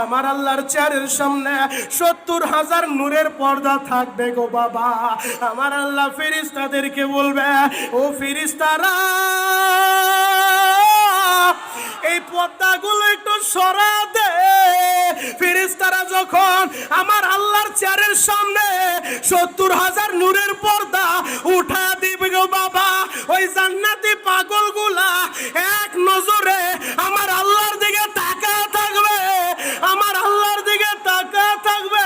আমার আল্লাহর চেয়ারের সামনে 70,000 নূরের পর্দা থাকবে গো বাবা। আমার আল্লাহ ফেরেশতাদেরকে বলবে, ও ফেরেশতারা এই পর্দাগুলো একটু সরা দে। ফেরেশতারা যখন আমার আল্লাহর চেয়ারের সামনে 70,000 নূরের পর্দা উঠা দিবে গো বাবা, ওই জান্নাতি পাগলগুলা এক নজরে আমার আল্লাহর দিকে তাকায় থাকবে, আমার আল্লাহর দিকে তাকায় থাকবে।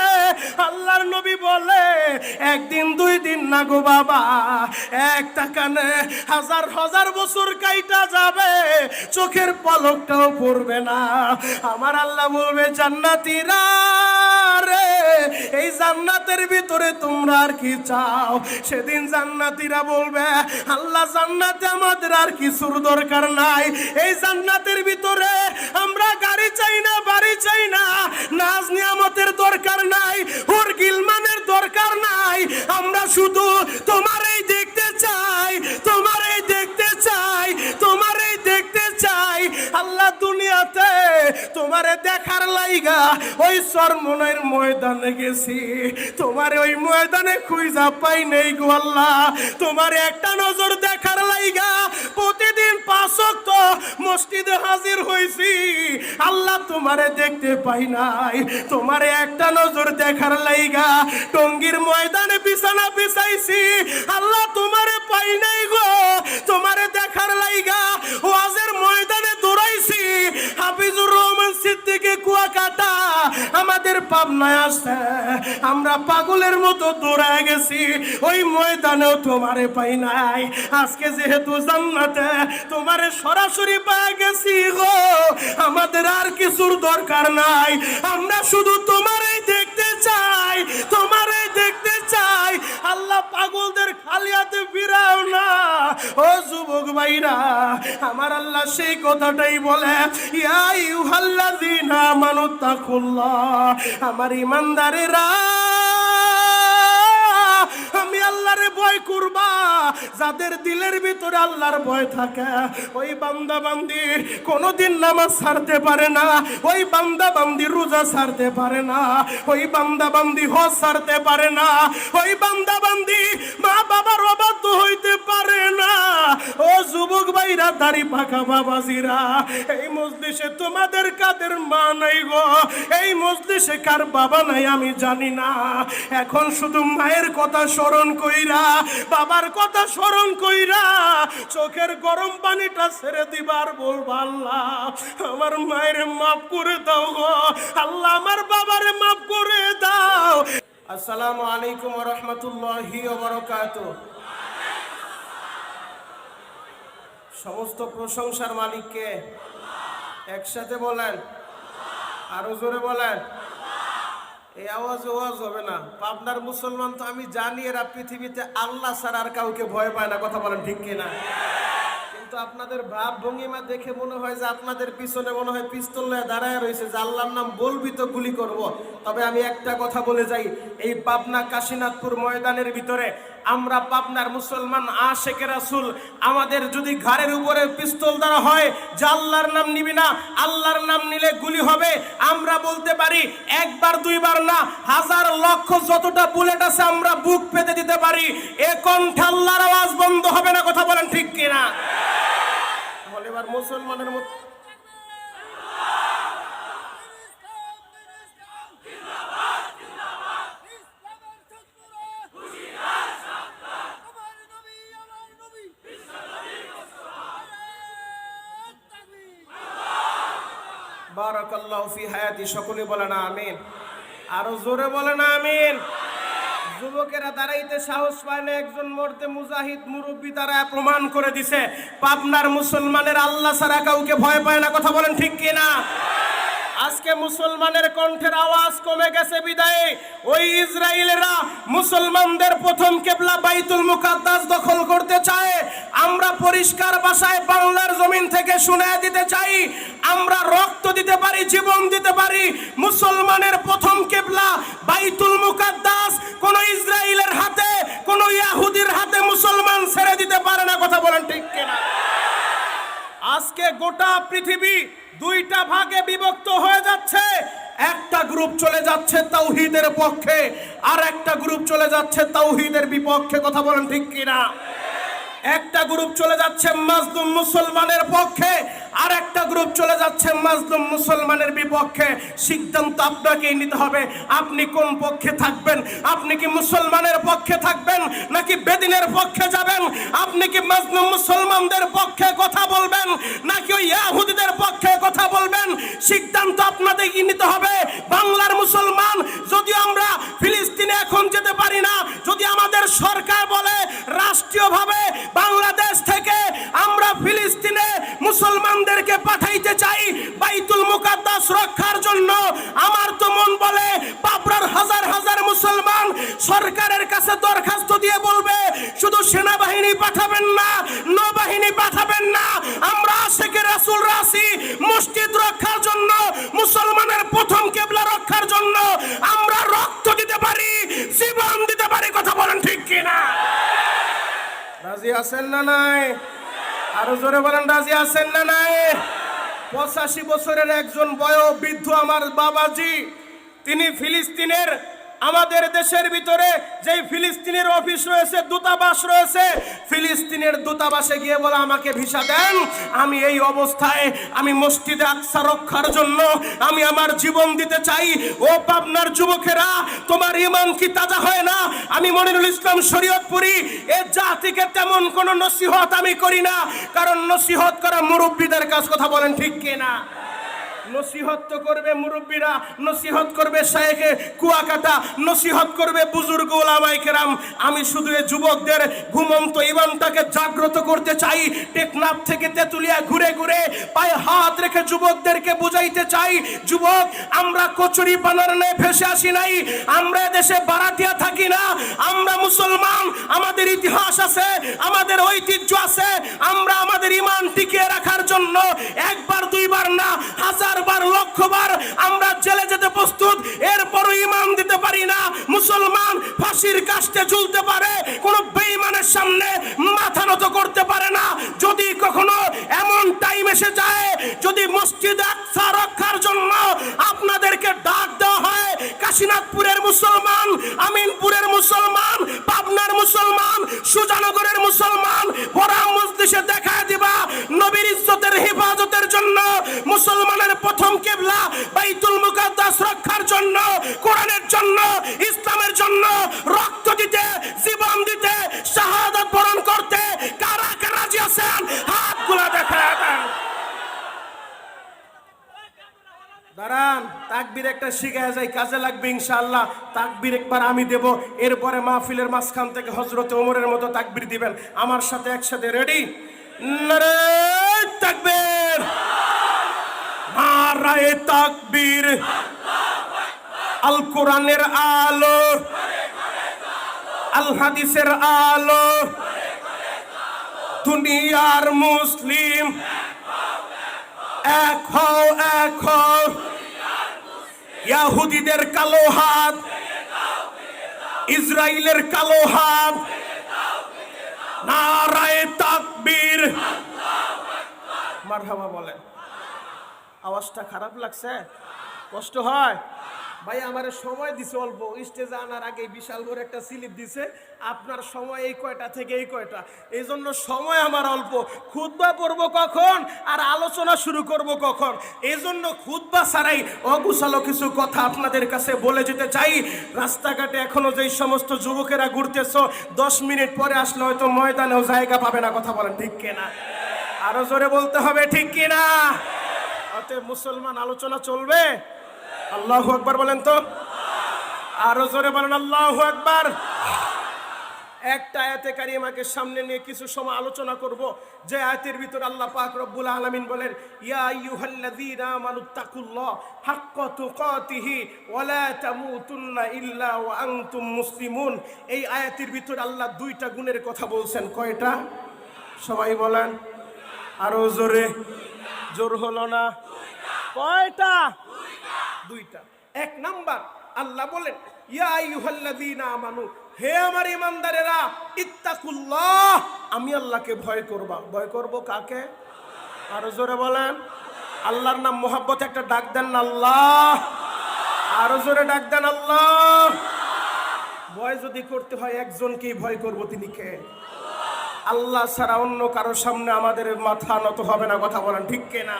আল্লাহর নবী বলে, একদিন দুই দিন না গো বাবা, এক তাকানে হাজার হাজার বছর কাইটা যাবে, চোখের পলকটাও পড়বে না। আমার আল্লাহ বলবে, জান্নাতীরা রে, এই জান্নাতের ভিতরে তোমরা আর কি চাও? সেদিন জান্নাতীরা বলবে, আল্লাহ জান্নাতে আমাদের আর কিছুর দরকার নাই। এই জান্নাতের ভিতরে আমরা গাড়ি চাই না, বাড়ি চাই না, নাজ নিয়ামতের দরকার নাই, হুর গিলমানের দরকার নাই। আমরা শুধু তোমারই দেখতে চাই, তোমারই দেখতে চাই, তোমারই দেখতে চাই। আল্লাহ দুনিয়াতে তোমারে দেখার লাইগা ওই চরমনের ময়দানে গেছি, তোমারে ওই ময়দানে খুঁজা পাই নেই গো আল্লাহ। তোমারে একটা নজর দেখার লাইগা প্রতিদিন 5 ওয়াক্ত মসজিদে হাজির হইছি, আল্লাহ তোমারে দেখতে পাই নাই। তোমারে একটা নজর দেখার লাইগা টঙ্গীর ময়দানে বিছানা বিছাইছি, আল্লাহ তোমারে পাই নাই গো। তোমারে দেখার লাইগা ওয়াজের ময়দানে দৌড়াইছি, হাফিজুর রহমান সিদ্দিকী কুয়াকাটা আমাদের পাবনায় আসছে, আমরা পাগলের মতো দৌড়ায় গেছি, ওই ময়দানেও তোমারে পাই নাই। আজকে যেহেতু জান্নাতে তোমারে সরাসরি পেয়ে গেছি গো, আমাদের আর কিছুর দরকার নাই, আমরা শুধু তোমারই দেখতে চাই, তোমারই দেখতে চাই। আল্লাহ পাগলদের খালি হাতে ফিরাও না। ও যুবক ভাইরা, আমার আল্লাহ সেই কথাটাই বলে, ইয়া আইয়ুহাল্লাযীনা আমানুত্তাকুল্লাহ, আমার ঈমানদারেরা আমি আল্লাহরে ভয় করবা। যাদের দিলের ভিতরে আল্লাহর ভয় থাকে, ওই বান্দা বান্দি কোনোদিন নামাজ ছাড়তে পারে না, ওই বান্দা বান্দি রোজা ছাড়তে পারে না, ওই বান্দা বান্দি হজ ছাড়তে পারে না, ওই বান্দা বান্দি মা বাবার অবাধ্য হইতে পারে না। ও যুবক ভাইরা, দাড়ি পাকা বাবাজিরা, এই মজলিসে তোমাদের কাদের মা নাই গো? এই মজলিসে কার বাবা নাই আমি জানি না। এখন শুধু মায়ের কথা স্মরণ কইরা, বাবার কথা স্মরণ কইরা চোখের গরম পানিটা ছেড়ে দিবার বলবো, আল্লাহ আমার মায়ের মাফ করে দাও গো, আল্লাহ আমার বাবারে মাফ করে দাও। আসসালামু আলাইকুম ওয়া রাহমাতুল্লাহি ওয়া বারাকাতুহু। সমস্ত প্রশংসার মালিক কে? একসাথে বলেন, আরো জোরে বলেন। এই আওয়াজ ওয়াজ হবে না। পাবনার মুসলমান তো আমি জানি এরা পৃথিবীতে আল্লাহ ছাড়া আর কাউকে ভয় পায় না, কথা বলেন ঠিক কিনা? কিন্তু আপনাদের ভাব ভঙ্গিমা দেখে মনে হয় যে আপনাদের পিছনে মনে হয় পিস্তল নিয়ে দাঁড়ায় রয়েছে, যে আল্লাহর নাম বলবি তো গুলি করব। তবে আমি একটা কথা বলে যাই, এই পাবনা কাশীনাথপুর ময়দানের ভিতরে আমরা পাবনার মুসলমান আশেকে রাসূল, আমাদের যদি ঘাড়ের উপরে পিস্তল দ্বারা হয় যে আল্লাহর নাম নিবি না, আল্লাহর নাম নিলে গুলি হবে, আমরা বলতে পারি একবার দুইবার না, হাজার লক্ষ যতটা বুলেট আছে আমরা বুক পেতে দিতে পারি, এ কণ্ঠে আল্লাহর আওয়াজ বন্ধ হবে না, কথা বলেন ঠিক কিনা? বলে এবার মুসলমানের মত বারাকাল্লাহু ফি হায়াতি, সকলে বলেন আমিন, আরো জোরে বলেন আমিন। যুবকেরা দাঁড়াইতে সাহস পায় না, একজন মরতে মুজাহিদ মুরব্বী তারা প্রমাণ করে দিছে পাবনার মুসলমানের আল্লাহ ছাড়া কাউকে ভয় পায় না, কথা বলেন ঠিক কিনা? আজকে মুসলমানের কণ্ঠের আওয়াজ কমে গেছে বিদায় ওই ইসরায়েলেরা মুসলমানদের প্রথম কিবলা বাইতুল মুকাদ্দাস দখল করতে চায়। আমরা পরিষ্কার ভাষায় বাংলার জমিন থেকে শুনিয়ে দিতে চাই, আমরা রক্ত দিতে পারি, জীবন দিতে পারি, মুসলমানের প্রথম কিবলা বাইতুল মুকাদ্দাস কোন ইসরায়েলের হাতে, কোন ইহুদির হাতে মুসলমান ছেড়ে দিতে পারে না, কথা বলেন ঠিক কিনা? আজকে গোটা পৃথিবী দুইটা ভাগে বিভক্ত হয়ে যাচ্ছে। গ্রুপ চলে যাচ্ছে তাওহীদের পক্ষে, আর একটা গ্রুপ চলে যাচ্ছে তাওহীদের বিপক্ষে। কথা বলেন ঠিক কিনা? একটা গ্রুপ চলে যাচ্ছে মাজলুম মুসলমানের পক্ষে, আর একটা গ্রুপ চলে যাচ্ছে মাজলুম মুসলমানের বিপক্ষে। সিদ্ধান্ত আপনাকেই নিতে হবে, আপনি কোন পক্ষে থাকবেন। আপনি কি মুসলমানের পক্ষে থাকবেন নাকি বেদিনের পক্ষে যাবেন? আপনি কি মাজলুম মুসলমানদের পক্ষে কথা বলবেন নাকি ওই ইহুদিদের পক্ষে কথা বলবেন? সিদ্ধান্ত আপনাদেরই নিতে হবে। বাংলার মুসলমান, যদি আমরা ফিলিস্তিনে এখন যেতে পারি না, যদি আমাদের সরকার বলে রাষ্ট্রীয়ভাবে বাংলাদেশ থেকে আমরা ফিলিস্তিনে মুসলমানদেরকে পাঠাইতে চাই বাইতুল মুকাদ্দাস রক্ষার জন্য, আমার তো মন বলে পাবনার হাজার হাজার মুসলমান সরকারের কাছে দরখাস্ত দিয়ে বলবে, শুধু সেনাবাহিনী পাঠাবেন না, নৌবাহিনী পাঠাবেন না, আমরা আশিকে রাসূল রাসি মসজিদ রক্ষার জন্য, মুসলমানের প্রথম কিবলা রক্ষার জন্য আমরা রক্ত দিতে পারি, জীবন দিতে পারি। কথা বলেন ঠিক কিনা? রাজি আছেন না নাই? আরো জোরে বলেন, রাজি আছেন না নাই? 85 বছরের একজন বয়োবৃদ্ধ আমার বাবাজি, তিনি ফিলিস্তিনের, আমাদের দেশের ভিতরে যে ফিলিস্তিনের অফিস রয়েছে, দূতাবাস রয়েছে, ফিলিস্তিনের দূতাবাসে গিয়ে বলে আমাকে ভিসা দেন, আমি এই অবস্থায় আমি মসজিদে আকসা রক্ষার জন্য আমি আমার জীবন দিতে চাই। ও পাবনার যুবকেরা, তোমার ঈমান কি তাজা হয় না? আমি মনিরুল ইসলাম শরীয়তপুরী এ জাতিকে তেমন কোনো নসিহত আমি করি না, কারণ নসিহত করা মুরব্বীদের কাজ। কথা বলেন ঠিক কিনা? নসিহত তো করবে মুরব্বীরা, নসিহত করবে শায়েখে কুয়াকাটা, নসিহত করবে বুজুর্গ ওলামায়ে কেরাম। আমি শুধু এই যুবকদের ঘুমন্ত ঈমানটাকে জাগ্রত করতে চাই। টেকনাফ থেকে তেতুলিয়া ঘুরে ঘুরে পায়ে হাত রেখে যুবকদেরকে বুঝাইতে চাই, যুবক, আমরা কচুরি পানার নে ভেসে আসি নাই, আমরা দেশে বারাটিয়া থাকি না, আমরা মুসলমান, আমাদের ইতিহাস আছে, আমাদের ঐতিহ্য আছে। আমরা আমাদের ঈমান টিকিয়ে রাখার জন্য একবার দুইবার না, হাজারবার লক্ষবার আমরা জেলে যেতে প্রস্তুত, এরপরও ঈমান দিতে পারি না। মুসলমান ফাঁসির কাস্টে ঝুলতে পারে, কোনো বেঈমানের সামনে মাথা নত করতে পারে না। যদি কখনো এমন টাইম এসে যায়, যদি মসজিদ আকসা রক্ষার জন্য আপনাদেরকে ডাক দেওয়া হয়, কাশীনাথপুরের মুসলমান, আমিনপুরের মুসলমান, পাবনার মুসলমান, সুজানগরের মুসলমান, বড়া মজলিসে দেখা দিবা নবীর ইজ্জতের হেফাজতের জন্য, মুসলমানের প্রথম কিবলা বাইতুল মুকাদ্দাস রক্ষার জন্য, কোরআনের জন্য, ইসলামের জন্য রক্ত দিতে, জীবন দিতে, শাহাদাত বরণ করতে কারা কারা রাজি আছেন? হাতগুলো দেখায় দেন। দাঁড়ান, তাকবীর একটা শিখে যায়, কাজে লাগবে ইনশাআল্লাহ। তাকবীর একবার আমি দেব, এরপরে মাহফিলের মাঝখান থেকে হযরত ওমরের মতো তাকবীর দিবেন। আমার সাথে একসাথে রেডি? নারে তাকবীর, নারায়ে তাকবীর। আল কোরআনের আলো, আল হাদিসের আলো, দুনিয়ার মুসলিম এক হও, এক হও। ইহুদিদের কালো হাত, ইসরায়েলের কালো হাত, নারায়ে তাকবীর। মারহাবা বলেন। আওয়াজটা খারাপ লাগছে? কষ্ট হয়? ভাই আমার সময় দিছে অল্প, স্টেজে আনার আগে বিশাল বড় একটা স্লিপ দিছে, আপনার সময় এই কয়টা থেকে এই কয়টা, এই জন্য সময় আমার অল্প। খুতবা পড়ব কখন আর আলোচনা শুরু করব কখন, এই জন্য খুতবা ছাড়াই অগুছালো কিছু কথা আপনাদের কাছে বলে যেতে চাই। রাস্তাঘাটে এখনো যেই সমস্ত যুবকেরা ঘুরতেছো, 10 মিনিট পরে আসলে হয়তো ময়দানেও জায়গা পাবে না। কথা বলেন ঠিক কিনা? আরো জোরে বলতে হবে ঠিক কিনা? অতএব মুসলমান আলোচনা চলবে। আল্লাহু আকবার বলেন তো, আরো জোরে বলেন আল্লাহু আকবার। একটা আয়াতে কারিমাকে সামনে নিয়ে কিছু সময় আলোচনা করব, যে আয়াতের ভিতর আল্লাহ পাক রব্বুল আলামিন বলেন, ইয়া আইয়ুহাল্লাযীনা আমানুত্তাকুল্লাহ হাক্কা তুকাতিহি ওয়া লা তামুতুন্না ইল্লা ওয়া আনতুম মুসলিমুন। এই আয়াতের ভিতর আল্লাহ দুইটা গুণের কথা বলছেন। কয়টা? সবাই বলেন আরো জোরে। জোর হলো না? কয়টা? দুইটা। এক নাম্বার, আল্লাহ বলেন, ইয়া আইয়ুহাল্লাযীনা আমানু, হে আমার ঈমানদারেরা, ইত্তাকুল্লাহ, আমি আল্লাহকে ভয় করবা। ভয় করব কাকে? আরো জোরে বলেন। আল্লাহর নাম মোহাব্বত একটা ডাক দেন না, আল্লাহ। আরো জোরে ডাক দেন আল্লাহ। ভয় যদি করতে হয় একজনকেই ভয় করব, তিনি কে? আল্লাহ ছাড়া অন্য কারো সামনে আমাদের মাথা নত হবে না। কথা বলেন ঠিক কিনা?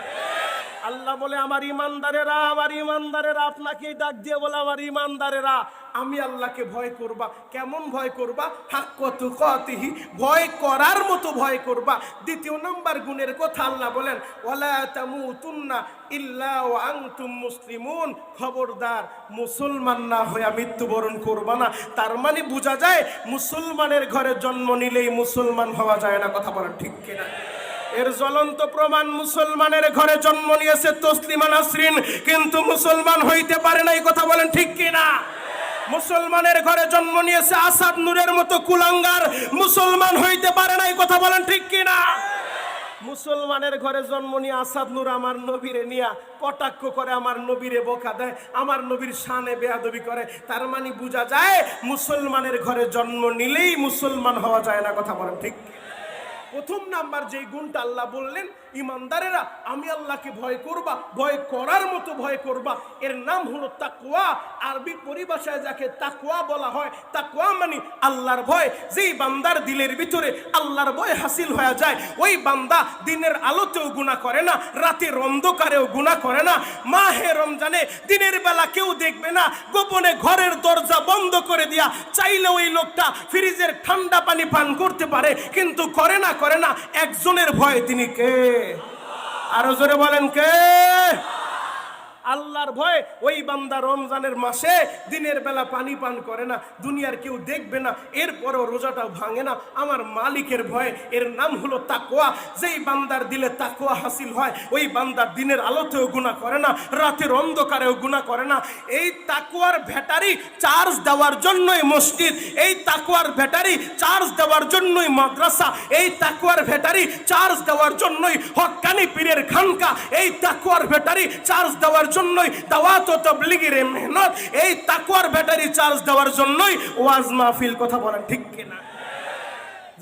আল্লাহ বলে আমার ইমানদারেরা, আমার ইমানদারেরা, আপনাকেই ডাক দিয়ে বলে আমার ইমানদারেরা, আমি আল্লাহকে ভয় করবা। কেমন ভয় করবা? হাক্কা তুকাতিহি, ভয় করার মতো ভয় করবা। দ্বিতীয় নাম্বার গুণের কথা আল্লাহ বলেন ওয়ালা তামুতুন্না ইল্লা ওয়া আনতুম মুসলিমুন, খবরদার মুসলমান না হয়ে মৃত্যুবরণ করবা না। তার মানে বোঝা যায় মুসলমানের ঘরে জন্ম নিলেই মুসলমান হওয়া যায় না। কথা বলেন ঠিক কিনা? এর জ্বলন্ত প্রমাণ, মুসলমানের ঘরে জন্ম নিয়েছে তসলিমা নাসরিন, কিন্তু মুসলমান হইতে পারে না। এই কথা বলেন ঠিক কিনা? মুসলমানের ঘরে জন্ম নিয়েছে আসাদ নূরের মতো কুলাঙ্গার, মুসলমান হইতে পারে না। এই কথা বলেন ঠিক কিনা? মুসলমানের ঘরে জন্ম নিয়ে আসাদ নূর আমার নবীরে নিয়া কটাক্ষ করে, আমার নবীরে বোকা দেয়, আমার নবীর শানে বেয়াদবি করে। তার মানে বোঝা যায় মুসলমানের ঘরে জন্ম নিলেই মুসলমান হওয়া যায় না। কথা বলেন ঠিক? প্রথম নাম্বার যে গুণটা আল্লাহ বললেন, ইমানদারেরা আমি আল্লাহকে ভয় করবা, ভয় করার মতো ভয় করবা। এর নাম হলো তাকওয়া। আরবি পরিভাষায় যাকে তাকওয়া বলা হয়, তাকওয়া মানে আল্লাহর ভয়। যেই বান্দার দিলের ভিতরে আল্লাহর ভয় হাসিল হয়ে যায়, ওই বান্দা দিনের আলোতেও গুনাহ করে না, রাতের অন্ধকারেও গুনাহ করে না। মাহে রমজানে দিনের বেলা কেউ দেখবে না, গোপনে ঘরের দরজা বন্ধ করে দিয়া চাইলে ওই লোকটা ফ্রিজের ঠান্ডা পানি পান করতে পারে, কিন্তু করে না। একজনের ভয়, তিনি কে? আরো জোরে বলেন কে? আল্লাহর ভয়। ওই বান্দা রমজানের মাসে দিনের বেলা পানি পান করে না, দুনিয়ার কেউ দেখবে না, এরপরও রোজাটা ভাঙে না, আমার মালিকের ভয়। এর নাম হলো তাকওয়া। যেই বান্দার দিলে তাকওয়া হাসিল হয়, ওই বান্দার দিনের আলোতেও গুনাহ করে না, রাতের অন্ধকারেও গুনাহ করে না। এই তাকওয়ার ব্যাটারি চার্জ দেওয়ার জন্যই মসজিদ, এই তাকওয়ার ব্যাটারি চার্জ দেওয়ার জন্যই মাদ্রাসা, এই তাকওয়ার ব্যাটারি চার্জ দেওয়ার জন্যই হক্কানি পীরের খানকা, এই তাকওয়ার ব্যাটারি চার্জ দেওয়ার জন্যই দাওয়াত ও তাবলীগের মেহনত, এই তাকওয়ার ব্যাটারি চার্জ দেওয়ার জন্যই ওয়াজ মাহফিল। কথা বলেন ঠিক কিনা?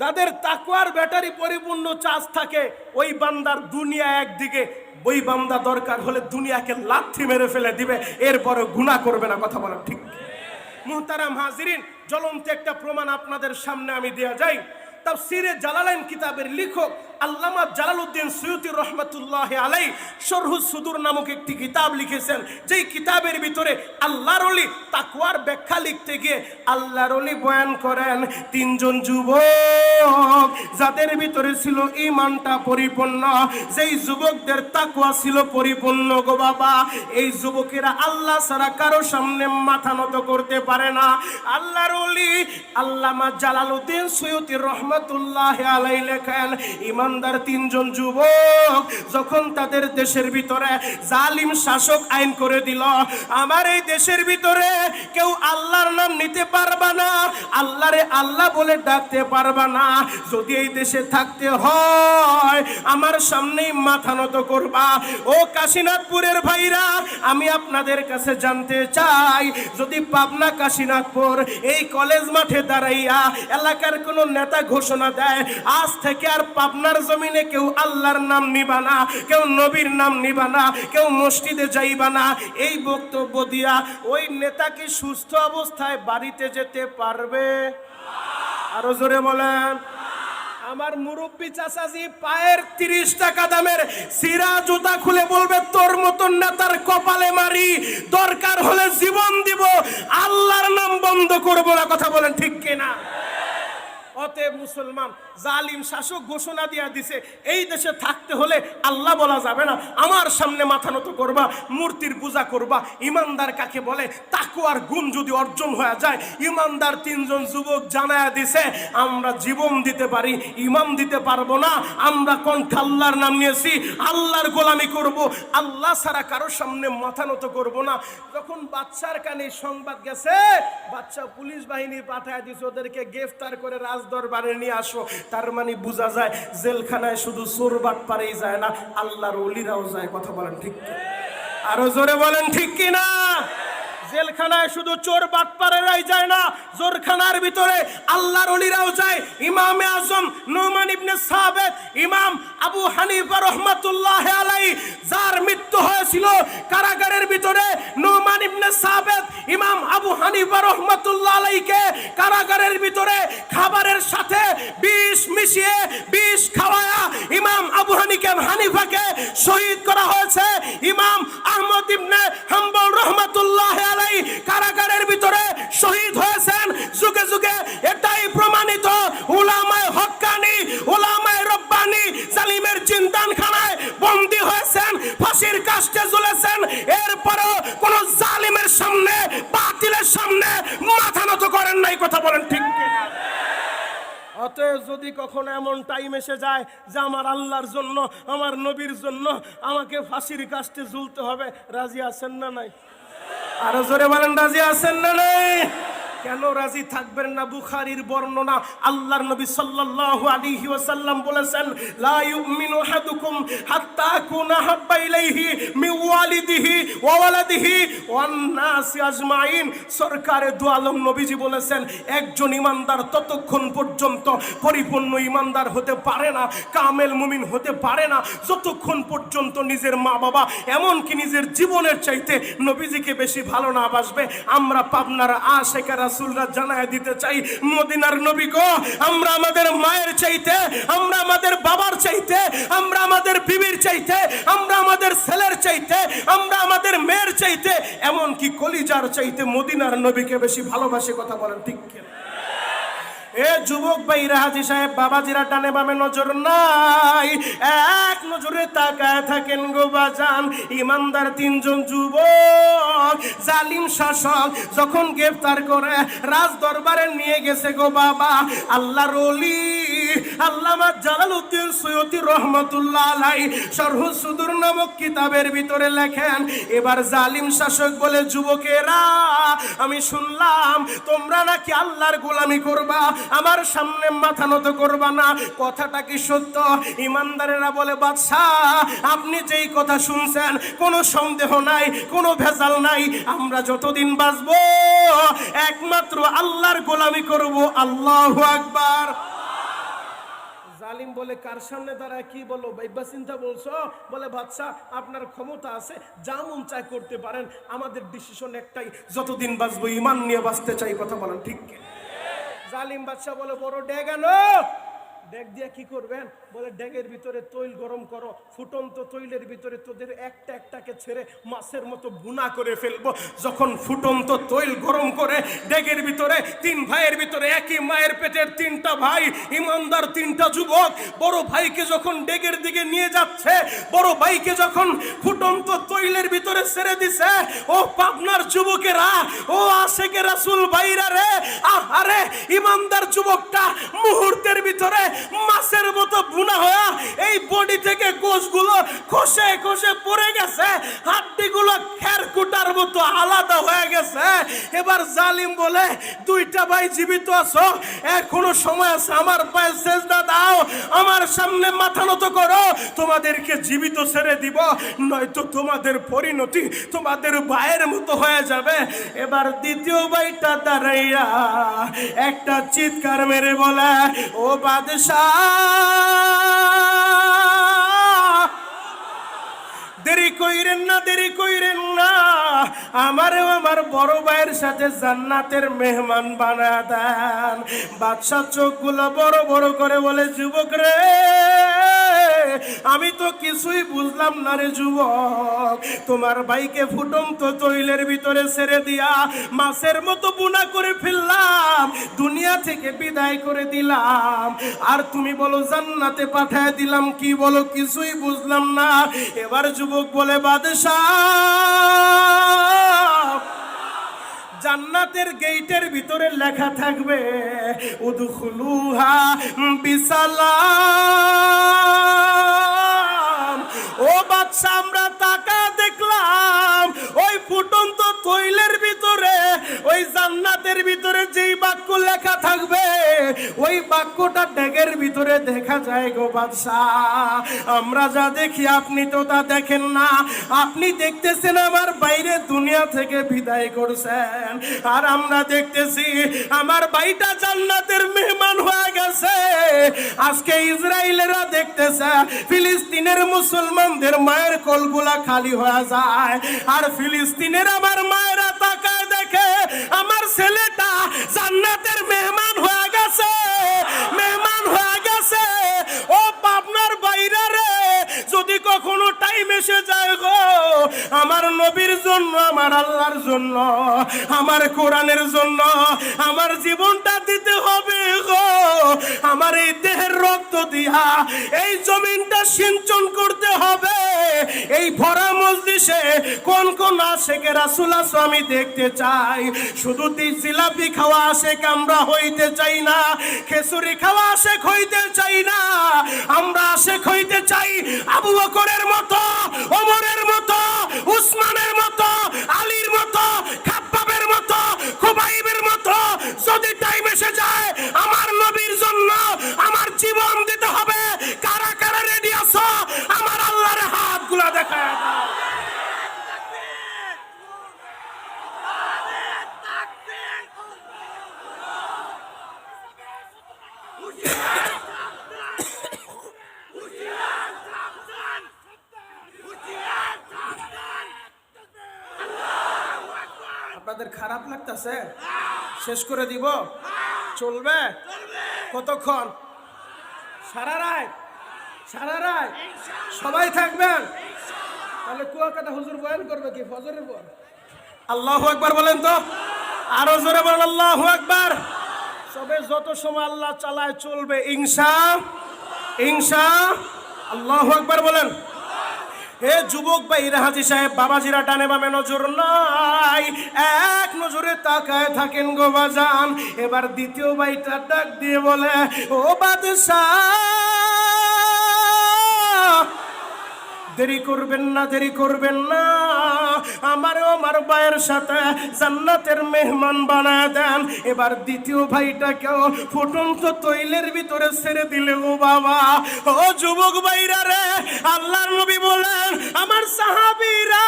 যাদের তাকওয়ার ব্যাটারি পরিপূর্ণ চার্জ থাকে, ওই বান্দার দুনিয়া একদিকে, ওই বান্দা দরকার হলে দুনিয়াকে লাথি মেরে ফেলে দিবে, এরপরে গুনাহ করবে না। কথা বলেন ঠিক? মুহতারাম হাজিরিন, জ্বলন্ত একটা প্রমাণ আপনাদের সামনে আমি দেয়া যাই। তাফসীরে জালালাইন কিতাবের লেখক আল্লামা জালালউদ্দিন সুয়ুতী রহমাতুল্লাহ আলাইহি শরহুস সুদূর নামক একটি কিতাব লিখেছেন, যেই কিতাবের ভিতরে আল্লাহর ওলি তাকওয়ার ব্যাখ্যা লিখতে গিয়ে আল্লাহর ওলি বয়ান করেন তিনজন যুবক যাদের ভিতরে ছিল ঈমানটা পরিপূর্ণ, যেই যুবকদের তাকওয়া ছিল পরিপূর্ণ গো বাবা, এই যুবকেরা আল্লাহ ছাড়া কারো সামনে মাথা নত করতে পারে না। আল্লাহর ওলি আল্লামা জালালউদ্দিন সুয়ুতী রহমাতুল্লাহ আলাইহি লেখেন, ইমানদার তিনজন যুবক যখন তাদের দেশের ভিতরে জালিম শাসক আইন করে দিল, আমার এই দেশের ভিতরে কেউ আল্লাহর নাম নিতে পারবা না, আল্লাহরে আল্লাহ বলে ডাকতে পারবা না, যদি এই দেশে থাকতে হয় আমার সামনেই মাথা নত করবা। ও কাশীনাথপুরের ভাইরা, আমি আপনাদের কাছে জানতে চাই, যদি পাবনা কাশীনাথপুর এই কলেজ মাঠে দাঁড়াইয়া এলাকার কোন নেতা ঘোষণা দেয় আজ থেকে আর পাবনার জমিনে কেউ আল্লাহর নাম নিবা না, কেউ নবীর নাম নিবা না, কেউ মসজিদে যাইবা না, এই বক্তব্য দিয়া ওই নেতা কি সুস্থ অবস্থায় বাড়িতে যেতে পারবে? আরো জোরে বলেন। আমার মুরব্বী চাচাজি পায়ের 30 টাকা দামের সিরা জুতা খুলে বলবে, তোর মতন নেতার কপালে মারি, দরকার হলে জীবন দিব, আল্লাহর নাম বন্ধ করবো না। কথা বলেন ঠিক কিনা? অতএব মুসলমান, জালিম শাসক ঘোষণা দিয়া দিছে এই দেশে থাকতে হলে আল্লাহ বলা যাবে না, আমার সামনে মাথা নত করবা, মূর্তির পূজা করবা। ইমানদার কাকে বলে? তাকওয়ার গুণ যদি অর্জন হয়ে যায়, ইমানদার তিনজন যুবক জানায়া দিছে আমরা জীবন দিতে পারি, ইমাম দিতে পারবো না, আমরা কণ্ঠে আল্লাহর নাম নিয়েছি, আল্লাহর গোলামি করব, আল্লাহ ছাড়া কারোর সামনে মাথা নত করব না। যখন বাচ্চার কানে সংবাদ গেছে, বাচ্চা পুলিশ বাহিনী পাঠায় দিছে, ওদেরকে গ্রেফতার করে দরবারে নিয়ে আসো। তার মানে বোঝা যায় জেলখানায় শুধু চোর বাটপারেই যায় না, আল্লাহর ওলিরাও যায়। কথা বলেন ঠিক? আরো জোরে বলেন ঠিক কিনা? জেলখানায় শুধু চোর বাটপারেরাই যায় না, জোরখানার ভিতরে আল্লাহর ওলিরাও যায়। ইমামে আজম নুমান ইবনে সাবিত, ইমাম আবু হানিফা রাহমাতুল্লাহি আলাইহি, যার মৃত্যু হয়েছিল কারাগারের ভিতরে, নুমান ইবনে সাবিত মিশিয়ে বিষ খাওয়ায়া ইমাম আবু হানিফাকে শহীদ করা হয়েছে। ইমাম আহমদ ইবনে হাম্বল রহমাতুল্লাহ আলাইহি কারাগারের ভিতরে শহীদ হয়েছেন। যুগে যুগে এটাই প্রমাণিত, উলামায়ে হক্কানি, উলামায়ে রব্বানি জালিমের জিন্দানখানায় বন্দী হয়েছেন, ফাঁসির কাস্টে ঝুলেছেন, এরপরও কোন জালিমের সামনে, বাতিলের সামনে মাথা নত করেন নাই। কথা বলেন ঠিক কিনা? অতএব যদি কখনো এমন টাইম এসে যায় যে আমার আল্লাহর জন্য, আমার নবীর জন্য আমাকে ফাঁসির কাস্টে ঝুলতে হবে, রাজি আছেন না নাই? আরো জোরে বলেন, রাজি আছেন না নাই? কেন রাজি থাকবেন না? বুখারীর বর্ণনা, আল্লাহর নবী সাল্লাল্লাহু আলাইহি ওয়াসাল্লাম বলেছেন, লা ইউমিনু আহাদুকুম হাত্তা কুনা হাব্বা ইলাইহি মিন ওয়ালিদিহি ওয়া ওয়ালাদিহি ওয়ান নাসি আজমাইন। সরকারে দু আলম নবীজি বলেছেন, একজন ইমানদার ততক্ষণ পর্যন্ত পরিপূর্ণ ইমানদার হতে পারে না, কামেল মুমিন হতে পারে না, যতক্ষণ পর্যন্ত নিজের মা বাবা, এমনকি নিজের জীবনের চাইতে নবীজিকে বেশি ভালো না বাসবে। আমরা পাবনার আশিকা রাসূলরা জানায় দিতে চাই, মদিনার নবী গো, আমরা আমাদের মায়ের চাইতে, আমরা আমাদের বাবার চাইতে, আমরা আমাদের বিবির চাইতে, আমরা আমাদের ছেলের চাইতে, আমরা আমাদের মেয়ের চাইতে, এমনকি কলিজার চাইতে মদিনার নবীকে বেশি ভালোবাসি। কথা বলেন ঠিক কিনা? এ যুবক ভাইরা, হাজী সাহেব, বাবাজিরা, ডানে বামে নজর নাই, এক নজরে তাকায় থাকেন গো বাজান। ইমানদার তিনজন যুবক জালিম শাসক যখন গ্রেফতার করে রাজ দরবারে নিয়ে গেছে গো বাবা, আল্লাহর ওলি আল্লামা জালালউদ্দিন সৈয়দী রহমাতুল্লাহ আলাইহি শরহুস সুদূর নামক কিতাবের ভিতরে লেখেন, এবার জালিম শাসক বলে, যুবকেরা, আমি শুনলাম তোমরা নাকি আল্লাহর গোলামি করবা, আমার সামনে মাথা নত করবা না, কথাটা কি সত্য? ইমানদারেরা বলে, বাদশাহ, আপনি যেই কথা শুনছেন কোনো সন্দেহ নাই, কোনো ভেজাল নাই, আমরা যতদিন বাঁচবো একমাত্র আল্লাহর গোলামি করব। আল্লাহু আকবার। জালিম বলে, কার সামনে দাঁড়ায় কি বলো, ভাইবা চিন্তা বলছো? বলে, বাদশা, আপনার ক্ষমতা আছে, যা মন চায় করতে পারেন, আমাদের ডিসিশন একটাই, যতদিন বাঁচবো ইমান নিয়ে বাঁচতে চাই। কথা বলেন ঠিক কি? জালিম বাদশা বলে, বড় ডেগ আনো। ডেক দিয়ে কি করবেন? বলে, ডেগের ভিতরে তৈল গরম করো, ফুটন্ত তৈলের ভিতরে তোদের একটা একটাকে ছেড়ে মাছের মতো ভুনা করে ফেলবো। যখন ফুটন্ত তৈল গরম করে ডেগের ভিতরে, তিন ভাইয়ের ভিতরে, একই মায়ের পেটের তিনটা ভাই, ইমানদার তিনটা যুবক, বড় ভাইকে যখন ডেগের দিকে নিয়ে যাচ্ছে, বড় ভাইকে যখন ফুটন্ত তৈলের ভিতরে ছেড়ে দিছে, ও পাবনার যুবকেরা, ও আশেকে রাসূল ভাইরা রে, আরে ইমানদার যুবকটা মুহূর্তের ভিতরে মাছের মতো বুনা হয়ে এই বডি থেকে গোশগুলো খসে খসে পড়ে গেছে, হাড্ডিগুলো খেরকুটার মতো আলাদা হয়ে গেছে। এবার জালিম বলে, দুইটা ভাই জীবিত আছো, এখনো সময় আছে, আমার পায়ে সেজদা দাও, আমার সামনে মাথা নত করো, তোমাদেরকে জীবিত ছেড়ে দিব, নয়তো তোমাদের পরিণতি তোমাদের ভাইয়ের মতো হয়ে যাবে। এবার দ্বিতীয় ভাইটা দাঁড়াইয়া একটা চিৎকার মেরে বলে, ও বাদশাহ, দেরি কইরেন না, দেরি কইরেন না, আমারেও আমার বড় ভাইয়ের সাথে জান্নাতের মেহমান বানায় দেন। বাদশা চোখগুলো বড় বড় করে বলে, যুবক রে, আমি তো কিছুই বুঝলাম না রে যুবক, তোমার ভাইকে ফুটন্ত তৈলের ভিতরে ছেড়ে দিয়া মাছের মতো বুনা করে ফেললাম, দুনিয়া থেকে বিদায় করে দিলাম, আর তুমি বলো জান্নাতে পাঠায় দিলাম, কি বলো? কিছুই বুঝলাম না। এবার যুবক বলে, বাদশাহ, জান্নাতের গেটের ভিতরে লেখা থাকবে, উদখুলুহা বিসালাম। ও বাদশা, আমরা তাকা দেখলাম ওই ফুটন্ত তৈলের ভিতরে, ওই জান্নাতের ভিতরে যেই বাক্য লেখা থাকবে, ওই বাক্যটা ডেগের ভিতরে দেখা যায় গো বাদশাহ। আমরা যা দেখি আপনি তো তা দেখেন না, আপনি দেখতেছেন আমার বাইরে দুনিয়া থেকে বিদায় করছেন, আর আমরা দেখতেছি আমার ভাইটা জান্নাতের মেহমান হয়ে গেছে। আজকে ইসরায়েলেরা দেখতেছে ফিলিস্তিনের মুসলমানদের মায়ের কোলগুলা খালি হয়ে যায়, আর ফিলিস্তিনের আমার মায়েরা তাকায় দেখে আমার ছেলেটা জান্নাতের মেহমান হয়ে গেছে, মেহমান হয়ে গেছে। আমার আল্লাহর জন্য, আমার কোরআনের জন্য আমার জীবনটা দিতে হবে গো। আমার এই দেহের রক্ত দিয়া এই জমিনটা সিঞ্চন করতে হবে। এই ভরা মজলিসে কোন কোন আশেকে রাসূল আছে আমি দেখতে চাই। শুধু জিলাপি খাওয়া আশেক আমরা হইতে চাই না, খেসুরি খাওয়া আশেক হইতে চাই না। আমরা আশেক হইতে চাই আবু বকরের মতো, ওমরের মতো, উসমানের মতো, আলীর মতো, খাব্বাবের মতো, খুবাইবের মতো। যদি টাইম এসে যায় আমার নবীর জন্য আমার জীবন দিতে হবে, কারা কারা রেডি আছো? আমার আল্লাহর হাতগুলো দেখায় দাও। আপনাদের খারাপ লাগতেছে? শেষ করে দিব? চলবে? কতক্ষণ? সারা রাত? সারা রাত সবাই থাকবেন? তাহলে কুয়াকাটা হুজুর বয়ান করবে কি ফজরের পর? আল্লাহু আকবার বলেন তো, আরো জোরে বলেন আল্লাহু আকবার। সবে যত সময় আল্লাহ চালায় চলবে ইনশা আল্লাহু আকবার বলেন। হে যুবক ভাইরা, হাজী সাহেব, বাবাজিরা, ডানে বামে নজর নাই, এক নজরে তাকায় থাকেন গো বাজান। এবার দ্বিতীয় ভাইটা ডাক দিয়ে বলে, ও বাদশাহ, দেরি করবেন না, দেরি করবেন না, আমারও আমার ভাইয়ের সাথে জান্নাতের মেহমান বানায় দেন। এবার দ্বিতীয় ভাইটাকেও ফুটন্ত তৈলের ভিতরে ছেড়ে দিলে ও বাবা। ও যুবক ভাইরা রে, আল্লাহর নবী বলেন আমার সাহাবীরা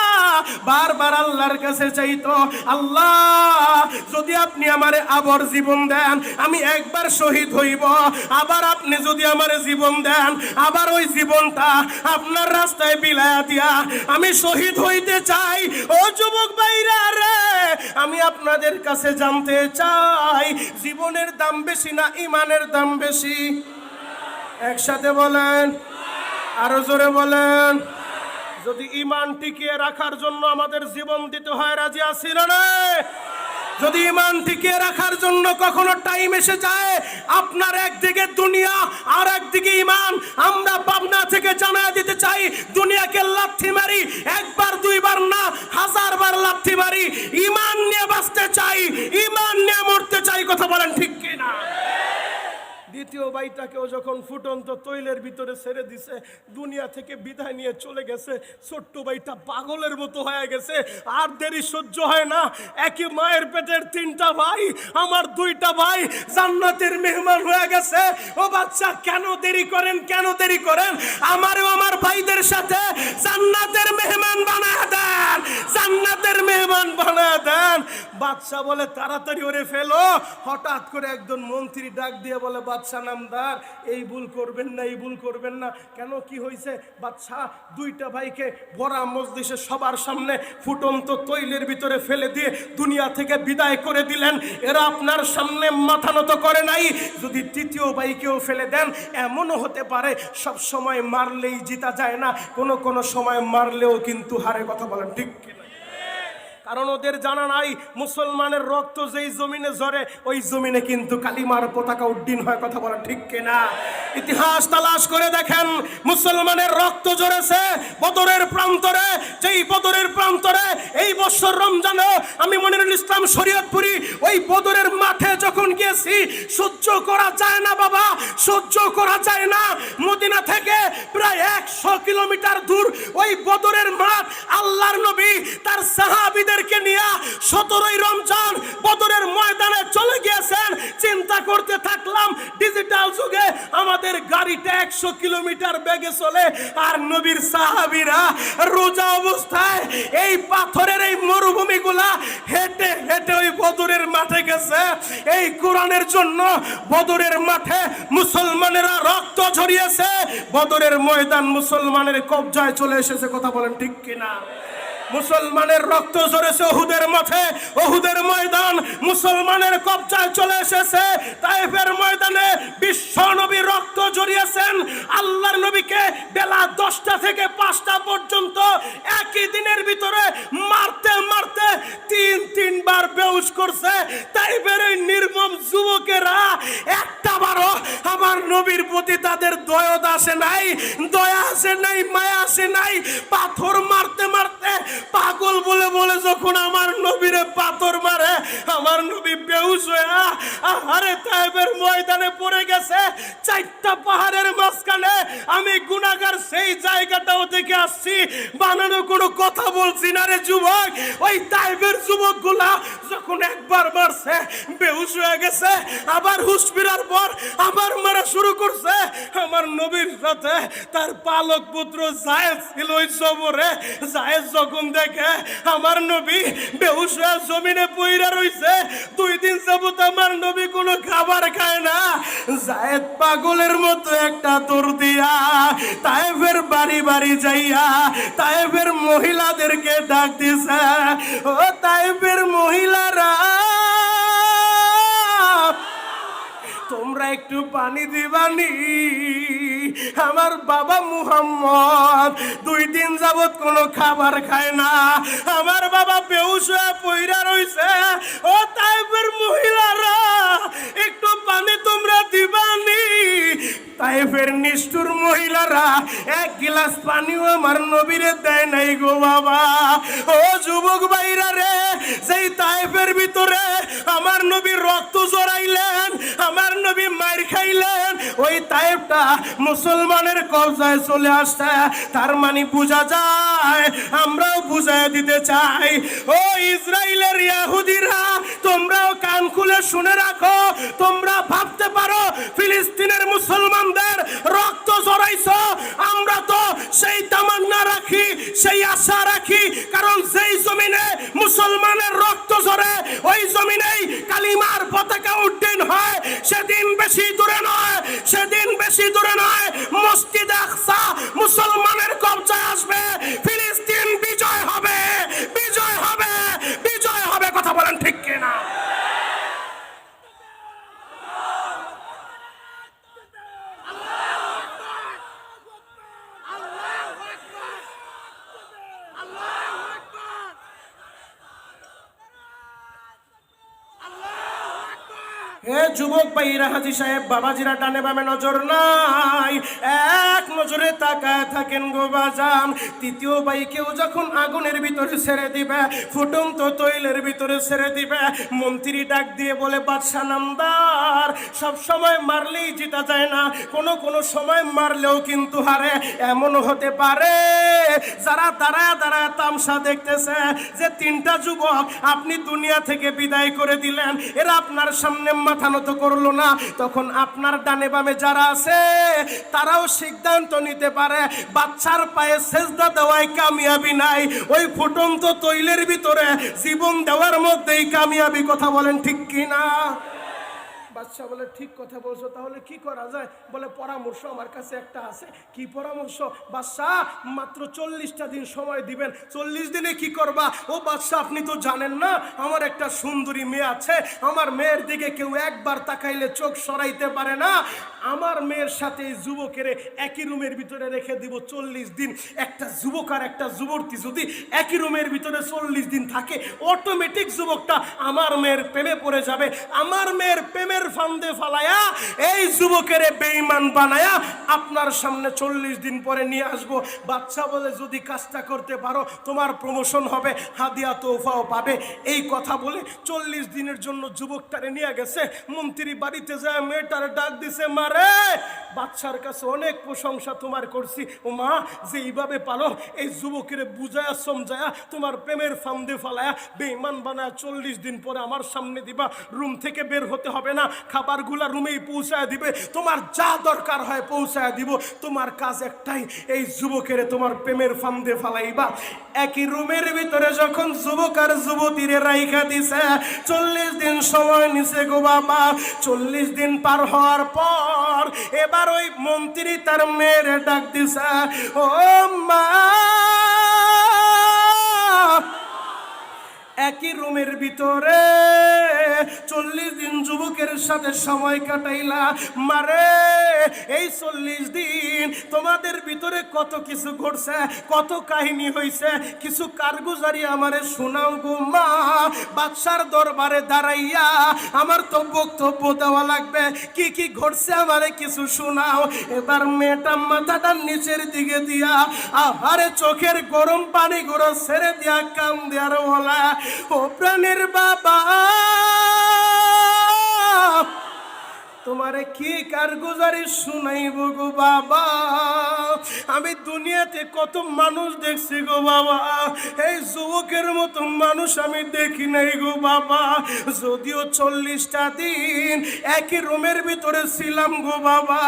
বারবার আল্লাহর কাছে চাইতো, আল্লাহ যদি আপনি আমারে আবার জীবন দেন আমি একবার শহীদ হইব, আবার আপনি যদি আমারে জীবন দেন আবার ওই জীবনটা আপনার রাস্তায় বিলায়া দিয়া আমি শহীদ হইতে চাই। ও যুবক ভাইরা রে, আমি আপনাদের কাছে জানতে চাই জীবনের দাম বেশি না ইমানের দাম বেশি? একসাথে বলেন, আরো জোরে বলেন। যদি ইমান টিকিয়ে রাখার জন্য আমাদের জীবন দিতে হয়, রাজি আছি না? যদি ইমান টিকিয়ে রাখার জন্য কখনো টাইম এসে যায়, আপনার একদিকে দুনিয়া আর একদিকে ইমান, আমরা পাবনা থেকে জানায় দিতে চাই দুনিয়াকে লাথি মারি, একবার দুইবার না হাজারবার লাথি মারি। ইমান নিয়ে বাঁচতে চাই, ইমান নিয়ে মরতে চাই। কথা বলেন ঠিক কিনা? দ্বিতীয় ভাইটাকেও যখন ফুটন্ত তৈলের ভিতরে ছেড়ে দিছে, দুনিয়া থেকে বিদায় নিয়ে চলে গেছে, ছোট্ট ভাইটা পাগলের মতো হয়ে গেছে। আর দেরি সহ্য হয় না, একই মায়ের পেটের তিনটা ভাই, আমার দুইটা ভাই জান্নাতের মেহমান হয়ে গেছে। ও বাচ্চা, কেন দেরি করেন, কেন দেরি করেন? আমারও আমার ভাইদের সাথে জান্নাতের মেহমান বানায় দেন, জান্নাতের মেহমান বানায় দেন। বাদশা বলে তাড়াতাড়ি ওরে ফেলো। হঠাৎ করে একজন মন্ত্রী ডাক দিয়ে বলে, বাদশা নামদার, এই ভুল করবেন না, এই ভুল করবেন না। কেন, কি হয়েছে? বাদশা দুইটা ভাইকে ভরা মজলিসে সবার সামনে ফুটন্ত তৈলের ভিতরে ফেলে দিয়ে দুনিয়া থেকে বিদায় করে দিলেন। এরা আপনার সামনে মাথা নত করে নাই। যদি তৃতীয় ভাইকেও ফেলে দেন, এমনও হতে পারে সব সময় মারলেই জিতা যায় না, কোন সময় মারলেও কিন্তু হারে। কথা বলেন ঠিক কিনা? কারণ ওদের জানা নাই মুসলমানের রক্ত যেই জমিনে ঝরে ওই জমিনে কিন্তু কালিমার পতাকা উড্ডীন হয়। কথা বলা ঠিক কিনা? ইতিহাস তালাশ করে দেখেন, মুসলমানের রক্ত ঝরেছে বদরের প্রান্তরে। যেই বদরের প্রান্তরে এই বছর রমজানে আমি মনিরুল ইসলাম শরীয়তপুরি ওই বদরের মাঠে যখন গিয়েছি, সহ্য করা যায় না বাবা, সহ্য করা যায় না। মদিনা থেকে প্রায় 100 কিলোমিটার দূর ওই বদরের মাঠ, আল্লাহর নবী তার সাহাবীদের নিয়ে 17ই রমজান বদরের ময়দানে চলে গিয়েছেন। চিন্তা করতে থাকলাম, ডিজিটাল যুগে আমাদের গাড়িটা 100 কিলোমিটার বেগে চলে, আর নবীর সাহাবীরা রোজা অবস্থায় এই পাথরের এই মরুভূমিগুলা হেঁটে হেঁটে ওই বদরের মাঠে গেছে। এই কোরআনের জন্য বদরের মাঠে মুসলমানেরা রক্ত ঝরিয়েছে, বদরের ময়দান মুসলমানের কবজায় চলে এসেছে। কথা বলেন ঠিক কিনা? মুসলমানের রক্ত ঝরেছে ওহুদের মাঠে, ওহুদের ময়দান মুসলমানের কবজায় চলে এসেছে। তায়েফের ময়দানে বিশ্ব নবী রক্ত ঝরিয়েছেন। আল্লাহর নবীকে বেলা 10টা থেকে 5টা পর্যন্ত একই দিনের ভিতরে মারতে মারতে বেহুশ করছে, তাইফের ওই নির্মম যুবকেরা একটা বারো আমার নবীর প্রতি তাদের দয়া আসে নাই, দয়া আসে নাই, মায়া আসে নাই। পাথর মারতে মারতে পাগল বলে বলে যখন আমার নবীরে পাথর মারে, আমার নবী বেহুশ হয়ে আরে তাইফের ময়দানে পড়ে গেছে। চারটা পাহাড়ের মাঝখানে আমি গুনাহগার সেই জায়গাটাও দেখে আসছি, বানানো কোনো কথা বলছি না রে যুবক। ওই তাইফের যুবকগুলা যখন একবার মারছে বেহুশ হয়ে গেছে, আবার হুশ ফেরার পর আবার মারা শুরু করছে। আমার নবীর সাথে তার পালক পুত্র জায়েদ ছিল ওই সবরে। জায়েদ যখন দেখে আমার নবী বেহুশ হয়ে জমিনে পইরা রইছে, 2 দিন যাবত আমার নবী কোনো খাবার খায় না, জায়েদ পাগলের মতো একটা দৌড় দিয়া তায়েফের বাড়ি বাড়ি যাইয়া তায়েফের মহিলাদেরকে ডাক দিছে, ও তায়েফের মহিলারা তোমরা একটু পানি দিবানি, আমার বাবা মুহাম্মদ 2 দিন যাবত কোনো খাবার খায় না, আমার বাবা বেহুশ হয়ে পইরা রইছে, ও তাইফের মহিলারা একটু পানি তোমরা দিবানি। তাইফের নিষ্ঠুর মহিলারা 1 গ্লাস পানিও আমার নবীরে দেয় নাই গো বাবা। ও যুবক ভাইরা রে, যেই তাইফের ভিতরে আমার নবী রক্ত জড়াইলেন, আমার নবী মার খাইলেন, ওই তাইফটা মুসলমানের কবজায় চলে আসছে। তার মানে বোঝা যায়, আমরাও বুঝায় দিতে চাই, ও ইসরায়েলের ইহুদিরা তোমরাও কান খুলে শুনে রাখো। তোমরা ভাবতে পারো ফিলিস্তিনের মুসলমানদের রক্ত জড়াইছো, আমরা তো সেই তামান্না রাখি, সেই আশা রাখি, কারণ যেই জমিনে মুসলমানের রক্ত ঝরে ওই জমিনেই কালিমার পতাকা উড্ডীন হয়। সেদিন বেশি দূরে নয়, সেদিন বেশি দূরে নয়, মসজিদে আকসা মুসলমানের কবজায় আসবে, ফিলিস্তিন বিজয় হবে, বিজয় হবে, বিজয় হবে। কথা বলেন ঠিক কিনা? হে যুবক ভাইরা, হাজী সাহেব বাবাজিরা ডানে বামে নজর নাই, এক নজরে তাকায় থাকেন গো বাজান। তৃতীয় ভাইকেও যখন আগুনের ভিতরে ছেড়ে দিবে, ফুটন্ত তৈলের ভিতরে ছেড়ে দিবে, মন্ত্রী ডাক দিয়ে বলে, বাদশা নামদার, সব সময় মারলেই জিতা যায় না, কোনো কোনো সময় মারলেও কিন্তু হারে। এমন হতে পারে যারা দাঁড়ায় দাঁড়ায় তামসা দেখতেছে যে 3টা যুবক আপনি দুনিয়া থেকে বিদায় করে দিলেন, এরা আপনার সামনে মাথা নত করলো না, তখন আপনার ডানে বামে যারা আছে তারাও সিদ্ধান্ত নিতে পারে বাচ্চার পায়ে সেজদা দেওয়ায় কামিয়াবি নাই, ওই ফুটন্ত তৈলের ভিতরে জীবন দেওয়ার মধ্যেই কামিয়াবি। কথা বলেন ঠিক কিনা? বাদশা বলে, ঠিক কথা বলছো, তাহলে কি করা যায়? বলে, পরামর্শ আমার কাছে একটা আছে। কি পরামর্শ? বাদশা মাত্র 40টা দিন সময় দিবেন। 40 দিনে কি করবা? ও বাদশা, আপনি তো জানেন না আমার একটা সুন্দরী মেয়ে আছে, আমার মেয়ের দিকে কেউ একবার তাকাইলে চোখ সরাইতে পারে না, আমার মেয়ের সাথে এই যুবকের একই রুমের ভিতরে রেখে দিব 40 দিন। একটা যুবক আর একটা যুবতী যদি একই রুমের ভিতরে 40 দিন থাকে, অটোমেটিক যুবকটা আমার মেয়ের প্রেমে পড়ে যাবে। আমার মেয়ের প্রেমের ফান্দে ফালায়া এই যুবকের বেঈমান বানায়া আপনার সামনে 40 দিন পরে নিয়ে আসবো। বাদশা বলে, যদি কাজটা করতে পারো তোমার প্রমোশন হবে, হাদিয়া তোফাও পাবে। এই কথা বলে 40 দিনের জন্য যুবকটারে নিয়ে গেছে। মন্ত্রী বাড়িতে যায় মেয়েটারে ডাক দিছে, মারে বাদশার কাছে অনেক প্রশংসা তোমার করছি, ও মা যে এইভাবে পালো এই যুবকের বুঝায়া সমঝায়া তোমার প্রেমের ফান্দে ফালায়া বেঈমান বানায়া 40 দিন পরে আমার সামনে দিবা, রুম থেকে বের হতে হবে না, খাবারগুলা রুমেই পৌঁছায় দিবে, তোমার যা দরকার হয় পৌঁছায় দিব, তোমার কাজ একটাই, এই যুবকের তোমার প্রেমের ফান্দে ফালাইবা। একই রুমের ভিতরে যখন যুবক আর যুবতীরে রাইখা দিছে, 40 দিন সময় নিছে গো বাবা। 40 দিন পার হওয়ার পর এবার ওই মন্ত্রী তার মেয়েরে ডাক দিছে, ও মা, একই রুমের ভিতরে 40 দিন যুবকের সাথে সময় কাটাইলা, মারে এই 40 দিন তোমাদের ভিতরে কত কিছু ঘটছে, কত কাহিনী হয়েছে, কিছু কারগুজারি আমারে শোনাও গো মা। বাদশার দরবারে দাঁড়াইয়া আমার তো বক্তব্য দেওয়া লাগবে, কি কি ঘটছে আমারে কিছু শোনাও। এবার মেয়েটা মাথাটা নিচের দিকে দিয়া আহারে চোখের গরম পানি গুলো ছেড়ে দিয়া কাম দেয়ার বলা, ও প্রাণের বাবা তোমারে কি কারগুজারি শুনাইব গো বাবা। আমি দুনিয়াতে কত মানুষ দেখছি গো বাবা, এই যুবকের মতো মানুষ আমি দেখি নাই গো বাবা। যদিও 40টা দিন একই রুমের ভিতরে ছিলাম গো বাবা,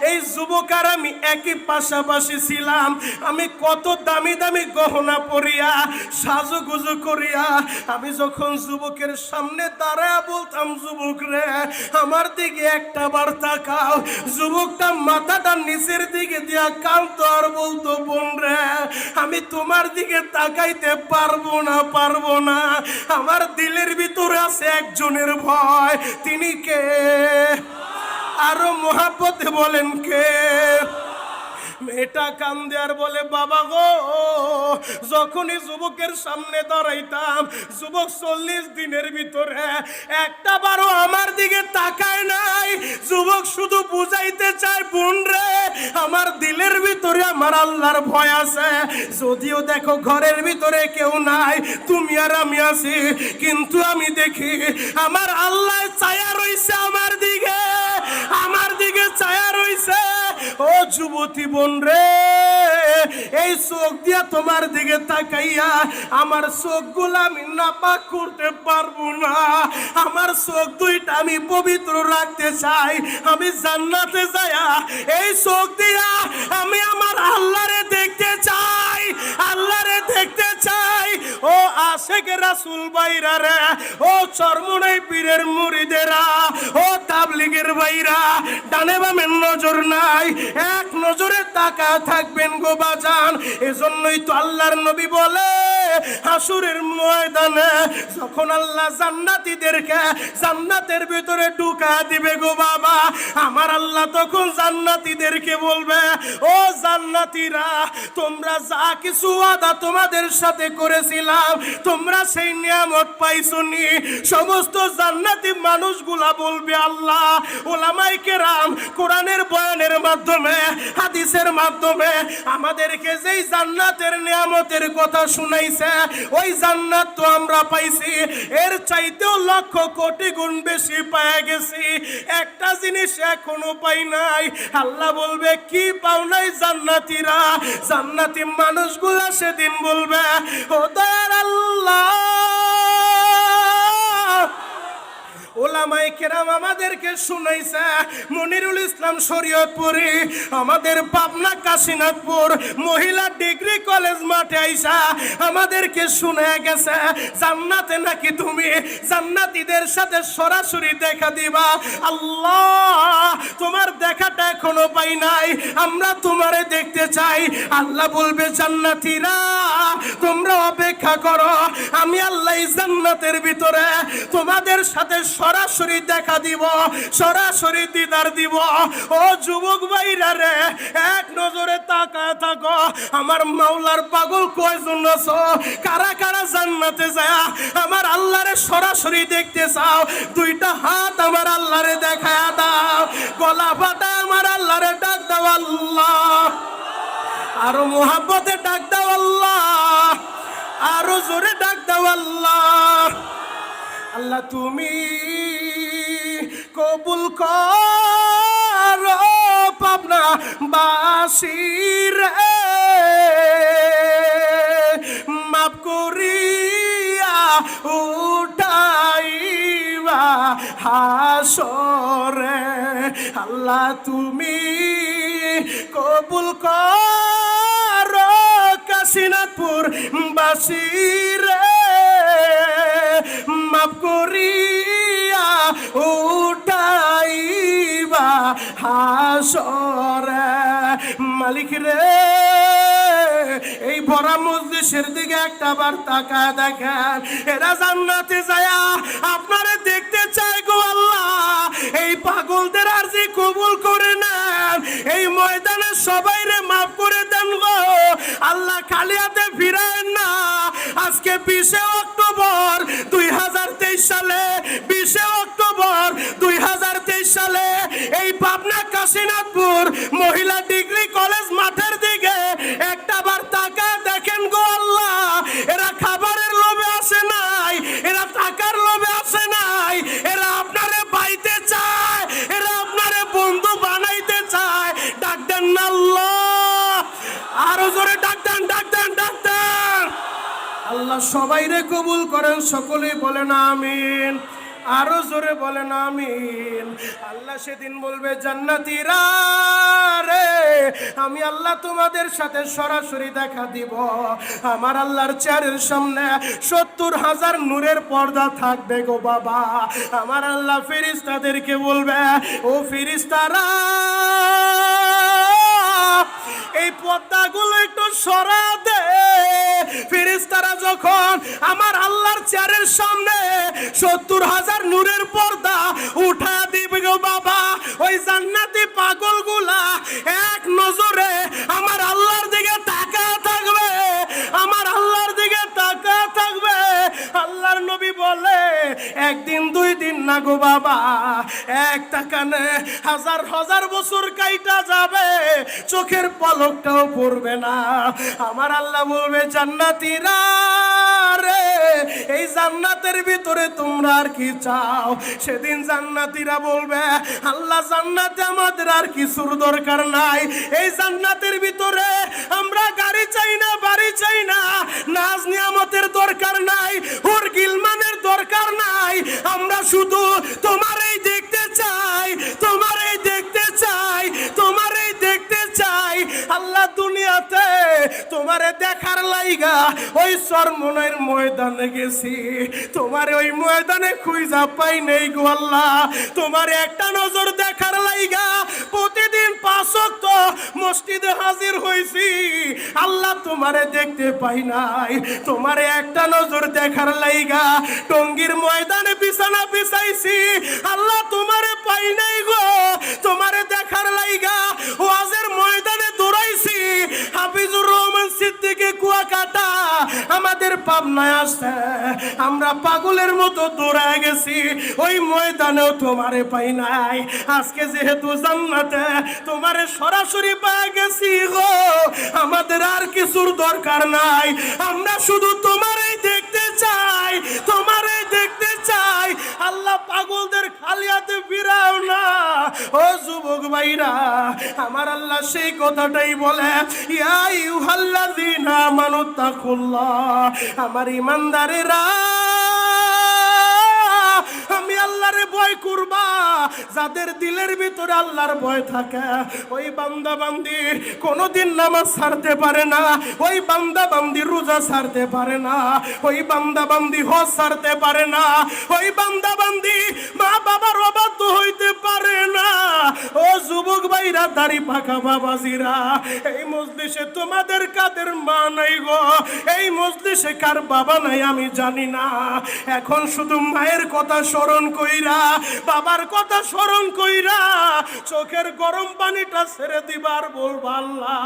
এই যুবক আর আমি একই পাশাপাশি ছিলাম। আমি কত দামি দামি গহনা পরিয়া সাজুগুজু করিয়া আমি যখন যুবকের সামনে দাঁড়ায় বলতাম, যুবক রে আমার দিকে একটা বার তাকাও, যুবকটা মাথাটা নিচের দিকে দিয়া কাঁদতো আর বলতো, বোন রে আমি তোমার দিকে তাকাইতে পারবো না, আমার দিলের ভিতরে আছে একজনের ভয়, তিনি কে? আরো মহাব্বতে বলেন কে? মেয়েটা কান্দে আর বলে, বাবা গো যখনই যুবকের সামনে দাঁড়াইতাম, যুবক 40 দিনের ভিতরে একটা বারও আমার দিকে তাকায় নাই। যুবক শুধু বুঝাইতে চায়, বোন রে আমার দিলের ভিতরে আমার আল্লাহর ভয় আছে। যদিও দেখো ঘরের ভিতরে কেউ নাই, তুমি আর আমি আছি, কিন্তু আমি দেখি আমার আল্লাহ ছায়া রইছে আমার দিকে ছায়া রইছে। ও যুবতী বোন রে, এই চোখ দিয়া তোমার দিকে তাকাইয়া আমার চোখগুলো আমি নাপাক করতে পারবো না। আমার চোখ দুইটা আমি পবিত্র রাখতে চাই। আমি জান্নাতে যাইয়া এই চোখ দিয়া আমি আমার আল্লাহরে দেখতে চাই, আল্লাহরে দেখতে চাই। ও আশেক রাসূল ভাইরা রে, ও চরমনাই পীরের মুরিদেরা, ও তাবলীগের ভাইরা, ডানে বামে নজর নাই, এক নজরে তাকা থাকবেন গো বাজান। এজন্যই তো আল্লাহর নবী বলে, হাসুরের ময়দানে যখন আল্লাহ জান্নাতীদেরকে জান্নাতের ভিতরে ঢুকা দিবে গো বাবা, আমার আল্লাহ তখন জান্নাতীদেরকে বলবে, ও জান্নাতীরা তোমরা যা কিছু ওয়াদা তোমাদের সাথে করেছিলাম তোমরা সেই নিয়ামত পাইছো নি? সমস্ত জান্নাতি মানুষগুলা বলবে, আল্লাহ ওলামায়ে কেরাম কোরআনের বয়ানের মাধ্যমে হাদিসের মাধ্যমে আমাদেরকে যেই জান্নাতের নিয়ামতের কথা শুনাইছে, ওই জান্নাত তো আমরা পাইছি, এর চাইতেও লক্ষ কোটি গুণ বেশি পেয়ে গেছি, একটা জিনিস এখনো পাই নাই। আল্লাহ বলবে, কি পাও নাই জান্নাতীরা? জান্নাতি মানুষগুলা সেদিন বলবে, ও দয়ার আল্লাহ ওলামায়ে কেরাম আমাদেরকে শুনাইছে, মনিরুল ইসলাম শরীয়তপুরি আমাদের পাবনা কাশীনাথপুর মহিলা ডিগ্রি কলেজ মাঠে আইসা আমাদেরকে শুনে গেছে, জান্নাতে নাকি তুমি জান্নাতীদের সাথে সরাসরি দেখা দিবা। আল্লাহ তোমার দেখাটা এখনো পাই নাই, আমরা তোমারে দেখতে চাই। আল্লাহ বলবে, জান্নাতীরা তোমরা অপেক্ষা করো, আমি আল্লাহ জান্নাতের ভিতরে তোমাদের সাথে সরাসরি দেখা দিব, সরাসরি দিদার দিব। ও যুবক ভাইরা রে, এক নজরে তাকায় থাকো, আমার মাওলার পাগল কয়জন আছো? কারা কারা জান্নাতে যায় আমার আল্লাহরে সরাসরি দেখতে চাও? দুইটা হাত আমার আল্লাহরে দেখায় দাও, গলা ফাটা আমার আল্লাহরে ডাক দাও, আল্লাহ আরো মোহাব্বতে ডাক দাও, আল্লাহ আরো জোরে ডাক দাও, আল্লাহ। আল্লাহ তুমি কবুল করো পাবনা বাসির, মাফ করিয়া উঠাইবা হাসরে। আল্লাহ তুমি কবুল করো কাশীনাথপুর বাসির, মাফ করিয়া উঠাইবা হাসরে। মালিক রে, এই ভরা মজলিসের দিকে একটা বার তাকায় দেখেন, এরা জান্নাতে যায়া আপনারে দেখতে চায় গো আল্লাহ। এই পাগলদের আরজি কবুল করে নেন, এই ময়দানে সবাইরে মাফ করে দেন গো আল্লাহ, খালি হাতে ফিরায় না। আজকে 20 অক্টোবর 2000 আল্লাহ সবাইরে কবুল করেন, সকলেই বলেন আমিন। আরো জোরে বলেন আমিন। আল্লাহ সেদিন বলবে জান্নাতীরা রে, আমি আল্লাহ তোমাদের সাথে সরাসরি দেখা দিব। আমার আল্লাহর চেয়ারের সামনে 70,000 নূরের পর্দা থাকবে গো বাবা। আমার আল্লাহ ফেরেশতাদেরকে বলবে, ও ফেরেশতারা, এই পর্দাগুলো একটু সরা দে। ফেরেশতারা যখন আমার আল্লাহর চেয়ারের সামনে 70,000 নূরের পর্দা উঠা দিবে গো বাবা, ওই জান্নাতি পাগলগুলা এক নজরে আমার আল্লাহর দিকে তাকায় থাকবে, আমার আল্লাহর দিকে তাকায় থাকবে। আল্লাহর নবী বলে, একদিন দুই দিন না গো বাবা, এক তাকানে হাজার হাজার বছর কাইটা যাবে, চোখের পলকটাও পড়বে না। আমার আল্লাহ বলবে জান্নাতীরা রে, এই জান্নাতের ভিতরে তোমরা আর কি চাও? সেদিন জান্নাতীরা বলবে, আল্লাহ জান্নাতে আমাদের আর কিছুর দরকার নাই। এই জান্নাতের ভিতরে আমরা গাড়ি চাই না, বাড়ি চাই না, নাজ নিয়ামতের দরকার নাই, হুর গিলমানের দরকার নাই। আমরা শুধু তোমারই দেখতে চাই, তোমারই দেখতে চাই, তোমারই দেখতে চাই। আল্লাহ দুনিয়াতে তোমারে দেখার লাইগা ওই চরমনের ময়দানে গেছি, তোমারে ওই ময়দানে খুঁজা পাই নেই গো আল্লাহ। তোমারে একটা নজর দেখার লাইগা প্রতিদিন 5 ওয়াক্ত মসজিদে হাজির হইছি, আল্লাহ তোমারে দেখতে পাই নাই। তোমারে একটা নজর দেখার লাইগা টঙ্গীর ময়দানে বিছানা বিছাইছি, আল্লাহ তোমারে পাই নাই গো। তোমারে দেখার লাইগা ওয়াজের ময়দানে দৌড়াইছি, হাফিজুর রহমান সিদ্দিকী কুয়াকাটা আমাদের পাবনায় আসছে, আমরা পাগলের মতো দৌড়ায় গেছি, ওই ময়দানেও তোমারে পাই নাই। আজকে যেহেতু জান্নাতে তোমারে সরাসরি পেয়ে গেছি গো, আমাদের আর কিছুর দরকার নাই, আমরা শুধু তোমারই দেখতে চাই, তোমারই দেখতে চাই। আল্লাহ পাগলদের খালি হাতে ফিরাও না। ও যুবক ভাইরা, আমার আল্লাহ সেই কথাটাই বলে, ইয়া আইয়ুহাল্লাযীনা আমানুত্তাকুল্লাহ, আমার ঈমানদারেরা, আমি আল্লাহরে ভয় করবা। যাদের দিলের ভিতরে আল্লাহর ভয় থাকে, ওই বান্দা বান্দি কোনোদিন নামাজ ছাড়তে পারে না, ওই বান্দা বান্দি রোজা ছাড়তে পারে না, ওই বান্দা বান্দি হজ ছাড়তে পারে না, ওই বান্দা বান্দি মা বাবার অবাধ্য হইতে পারে না। ও যুবক ভাইরা, দাড়ি পাকা বাবাজিরা, এই মজলিসে তোমাদের কাদের মা নাই গো? এই মজলিসে কার বাবা নাই আমি জানি না। এখন শুধু মায়ের কথা স্মরণ কইরা, বাবার কথা স্মরণ কইরা চোখের গরম পানিটা ছেড়ে দিবার বলবা, আল্লাহ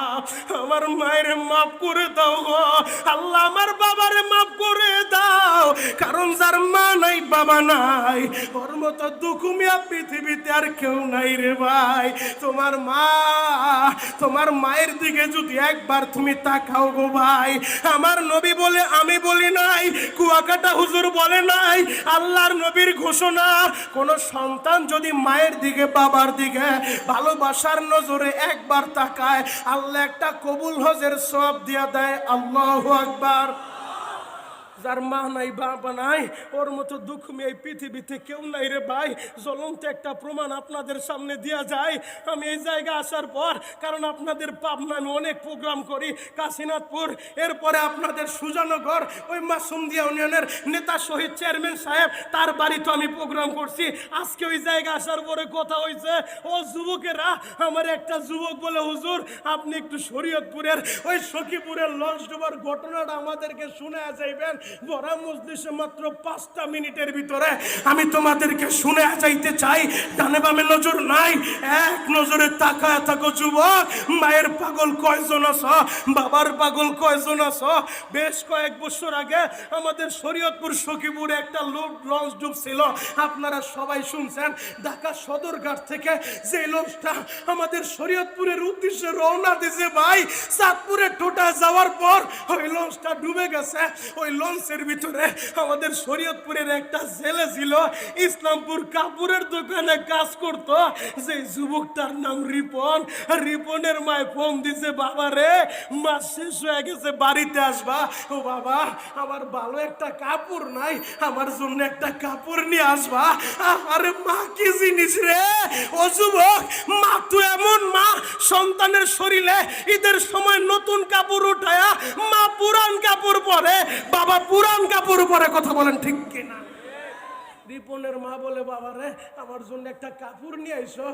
আমার মায়ের মাফ করে দাও গো, আল্লাহ আমার বাবারে মাফ করে দাও। কারণ যার মা নাই, বাবা নাই, ওর মতো দুঃখমিয়া পৃথিবীতে আর কেউ নাই রে ভাই। তোমার মা, তোমার মায়ের দিকে যদি একবার তুমি তাকাও গো ভাই, আমার নবী বলে, আমি বলি নাই, কুয়াকাটা হুজুর বলে নাই, আল্লাহর নবীর ঘোষণা, কোন সন্তান যদি মায়ের দিকে বাবার দিকে ভালোবাসার নজরে একবার তাকায়, আল্লাহ একটা কবুল হজের সওয়াব দিয়া দেয়। আল্লাহু আকবার। যার মা নাই, বাবা নাই, ওর মতো দুঃখ এই পৃথিবীতে কেউ নাই রে ভাই। জ্বলন্ত একটা প্রমাণ আপনাদের সামনে দেয়া যায়। আমি এই জায়গা আসার পর, কারণ আপনাদের পাবনা আমি অনেক প্রোগ্রাম করি, কাশীনাথপুর, এরপরে আপনাদের সুজানগর, ওই মাসুমদিয়া ইউনিয়নের নেতা শহীদ চেয়ারম্যান সাহেব, তার বাড়িতে আমি প্রোগ্রাম করছি। আজকে ওই জায়গা আসার পরে কথা হয়েছে, ও যুবকেরা, আমার একটা যুবক বলে, হুজুর আপনি একটু শরীয়তপুরের ওই সখীপুরের লঞ্চ ডুবার ঘটনাটা আমাদেরকে শুনে যাইবেন। বড় মজলিসে মাত্র 5টা মিনিটের ভিতরে আমি তোমাদেরকে শুনে যাইতে চাই। ডানে বামে নজর নাই, এক নজরে তাকায় থাকো যুবক। মায়ের পাগল কয়জন আছো, বাবার পাগল কয়জন আছো? বেশ কয়েক বছর আগে আমাদের শরীয়তপুর সখীপুরে একটা লঞ্চ ডুবছিল, আপনারা সবাই শুনছেন। ঢাকা সদরঘাট থেকে যে লঞ্চটা আমাদের শরীয়তপুরের উদ্দেশ্যে রওনা দিয়েছে ভাই, চাঁদপুরে টোটা যাওয়ার পর ওই লঞ্চটা ডুবে গেছে। ওই লঞ্চ লঞ্চের ভিতরে আমাদের শরীয়তপুরের একটা ছেলে ছিল, ইসলামপুর কাপড়ের দোকানে কাজ করত। যে যুবকটার নাম রিপন। রিপনের মায় ফোন দিছে, বাবা রে মাস শেষ হয়ে গেছে, বাড়িতে আসবা। ও বাবা, আমার ভালো একটা কাপড় নাই, আমার জন্য একটা কাপড় নিয়ে আসবা। আরে মা কি জিনিস রে ও যুবক, মা তো এমন মা, সন্তানের শরীরে ঈদের সময় নতুন কাপড় উঠায়া মা পুরান কাপড় পরে, বাবা পুরান কাপড় পরে। কথা বলেন ঠিক কিনা? রিপনের মা বলে, বাবা রে আমার জন্য একটা কাপড় নিয়ে আইসো।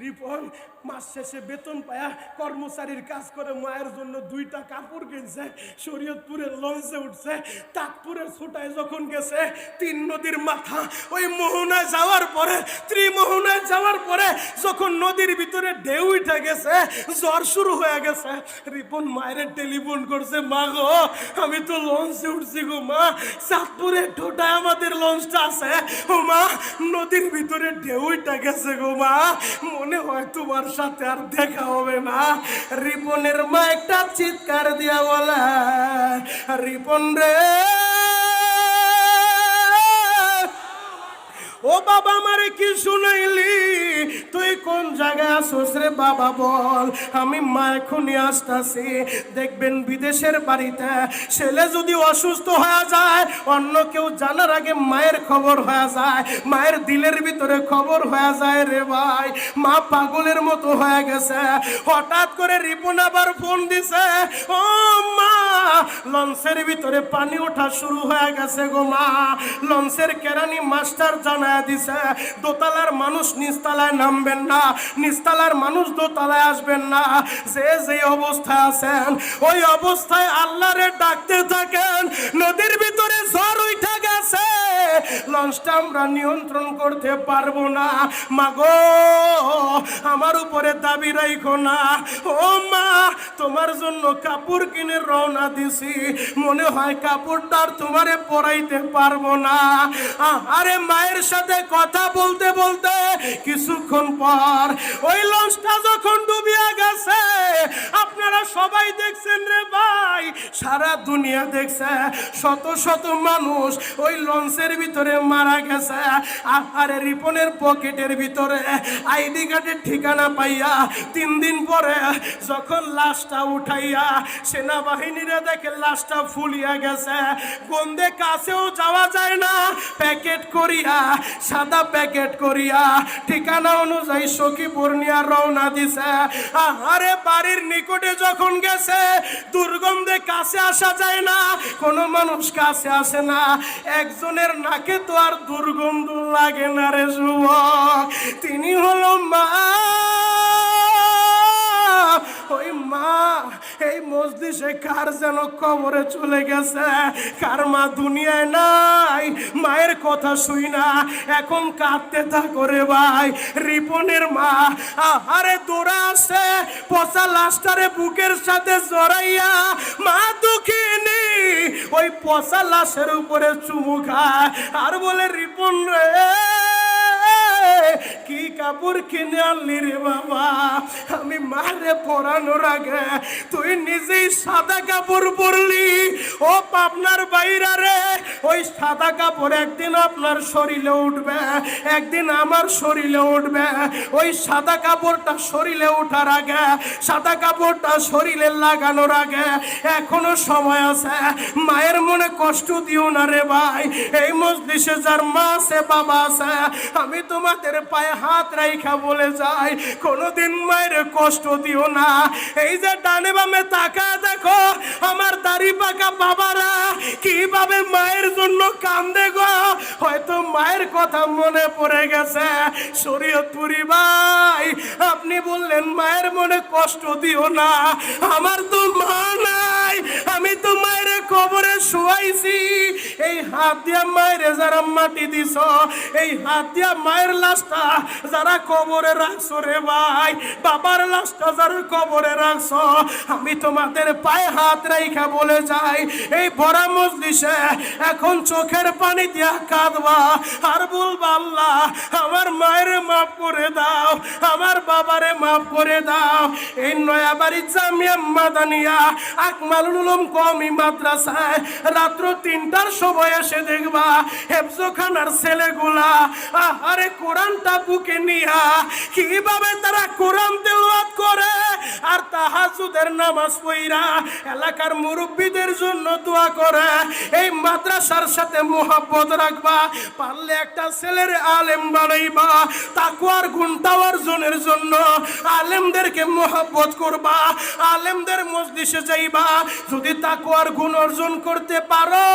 রিপন মাস শেষে বেতন পায়া কর্মচারীর কাজ করে মায়ের জন্য 2টা কাপড় কিনছে। শরীয়তপুরের লঞ্চে উঠছে, তাজপুরের ছোটায় যখন গেছে 3 নদীর মাথা, ওই মোহনায় যাওয়ার পরে, ত্রিমোহনায় যাওয়ার পরে যখন নদীর ভিতরে ঢেউ উঠে গেছে, জ্বর শুরু হয়ে গেছে, রিপন মায়ের টেলিফোন করছে, মা গো আমি তো লঞ্চে উঠছি গো মা, চাঁদপুরের ঠোঁটায় আমাদের লঞ্চটা আছে। ও মা, নদীর ভিতরে ঢেউটা গেছে গো মা, মনে হয় তোমার সাথে আর দেখা হবে না। রিপনের মা একটা চিৎকার দিয়া বলে, রিপন রে ও বাবা, আমারে কি শুনাইলি? তুই কোন জায়গায় আসোস রে বাবা বল, আমি মা এখনই আসতাছি। দেখবেন বিদেশের বাড়িতে ছেলে যদি অসুস্থ হয়ে যায়, অন্য কেউ জানার আগে মায়ের খবর হয়ে যায়, মায়ের দিলের ভিতরে খবর হয়ে যায় রে ভাই, মা পাগলের মতো হয়ে গেছে। হঠাৎ করে রিপন আবার ফোন দিছে, ও মা লঞ্চের ভিতরে পানি ওঠা শুরু হয়ে গেছে গো মা। লঞ্চের কেরানি মাস্টার জানায় দিছে, দোতলার মানুষ নিচতলায় নামবেন না, নিচতলার মানুষ দোতলায় আসবেন না। যে অবস্থায় আছেন ওই অবস্থায় আল্লাহরে ডাকতে থাকেন। নদীর ভিতরে ঝড় উঠে গেছে, লঞ্চটা আমরা নিয়ন্ত্রণ করতে পারবো না, মাগো আমার উপরে দাবি রাখো না। ও মা, তোমার জন্য কাপড় কিনে রওনা দিছি, মনে হয় কাপড়টা আর তোমারে পরাইতে পারবো না। আরে মায়ের সাথে কথা বলতে বলতে কিছুক্ষণ পর ওই লঞ্চটা যখন ডুবিয়া গেছে, আপনারা সবাই দেখছেন রে ভাই, সারা দুনিয়া দেখছে, শত শত মানুষ ওই লঞ্চের ভিতরে মারা গেছে। আরে রিপনের পকেটের ভিতরে আইডি কার্ডের ঠিকানা পাইয়া 3 দিন পরে যখন লাশটা উঠাইয়া সেনাবাহিনীরা দেখে লাশটা ফুলিয়া গেছে, গন্ধে কাছেও যাওয়া যায় না, প্যাকেট করিয়া, সাদা প্যাকেট করিয়া ঠিকানা অনুযায়ী সখীপুর নিয়ে রওনা দিছে। আরে বাড়ির নিকটে যখন গেছে, দুর্গন্ধে কাছে আসা যায় না, কোনো মানুষ কাছে আসে না। একজনের নাকে তো আর দুর্গন্ধ লাগে না রে যুবক, তিনি হলো মা। ওই মা এই মজলিসে কার যেন কবরে চলে গেছে, কার মা দুনিয়ায় নাই, মায়ের কথা শুই না এখন কাঁদতে থাকো রে ভাই। রিপনের মা আরে দৌড়া আসে, পচা লাশটারে বুকের সাথে জড়াইয়া মা দুঃখিনী ওই পচা লাশের উপরে চুমু খায় আর বলে, রিপন রে কি কাপড় কিনে আনলি রে বাবা, আমি মারে পরানোর আগে তুই নিজেই সাদা কাপড় পরলি। ও পাবনার বাইরা রে, ওই সাদা কাপড় একদিন আপনার শরীরে উঠবে, একদিন আমার শরীরে উঠবে। ওই সাদা কাপড়টা শরীরে ওঠার আগে, সাদা কাপড়টা শরীরে লাগানোর আগে এখনো সময় আছে। মায়ের মনে কষ্ট দিও না রে ভাই, এই মজলিসে যার মা আছে বাবা আছে, আমি তোমাদের পায়ে হাত রাইখা বলে যাই, কোনোদিন মায়ের কষ্ট দিও না। এই যে ডানে বামে তাকায় দেখো আমার দাড়ি পাকা বাবারা কিভাবে মায়ের জন্য কান্দে গো, হয়তো মায়ের কথা মনে পড়ে গেছে। শরীয়তপুরি ভাই আপনি বললেন মায়ের মনে কষ্ট দিও না, আমার তো মা নাই, আমি তো মায়ের কবরে শুয়াইছি। এই হাত দিয়া মায়ের যারা মাটি দিছ, এই হাত দিয়া মায়ের লাশটা যারা যারা কবরে রাখছো রে ভাই, বাবার লাশটা যারা কবরে রাখছো, আমি তোমাদের পায়ে হাত রেখা বলে যাই, এই ভরা মজলিসে এখন চোখের পানি দিয়া কাঁদবা আর বলবা আল্লাহ আমার মায়ের মাফ করে দাও, আমার বাবারে মাফ করে দাও। এই নয়াবাড়ি জামিয়া মাদানিয়া আকমালুল উলুম কওমি মাদ্রাসায় রাত্র 3টার সময় এসে দেখবা হেফজখানার ছেলেগুলা আরে কোরআনটা বুকে নিয়া কিভাবে তারা কোরআন তেলাওয়াত করে আর তাহাজ্জুদের নামাজ পড়া এলাকার মুরব্বীদের জন্য দোয়া করে। এই মাদ্রাসার সাথে মোহাব্বত রাখবা, পারলে একটা ছেলের আলেম বানাইবা, তাকওয়ার গুণটা অর্জনের জন্য আলেমদেরকে মোহাব্বত করবা, আলেমদের মজলিসে যাইবা। যদি তাকওয়ার গুণ অর্জন করতে পারো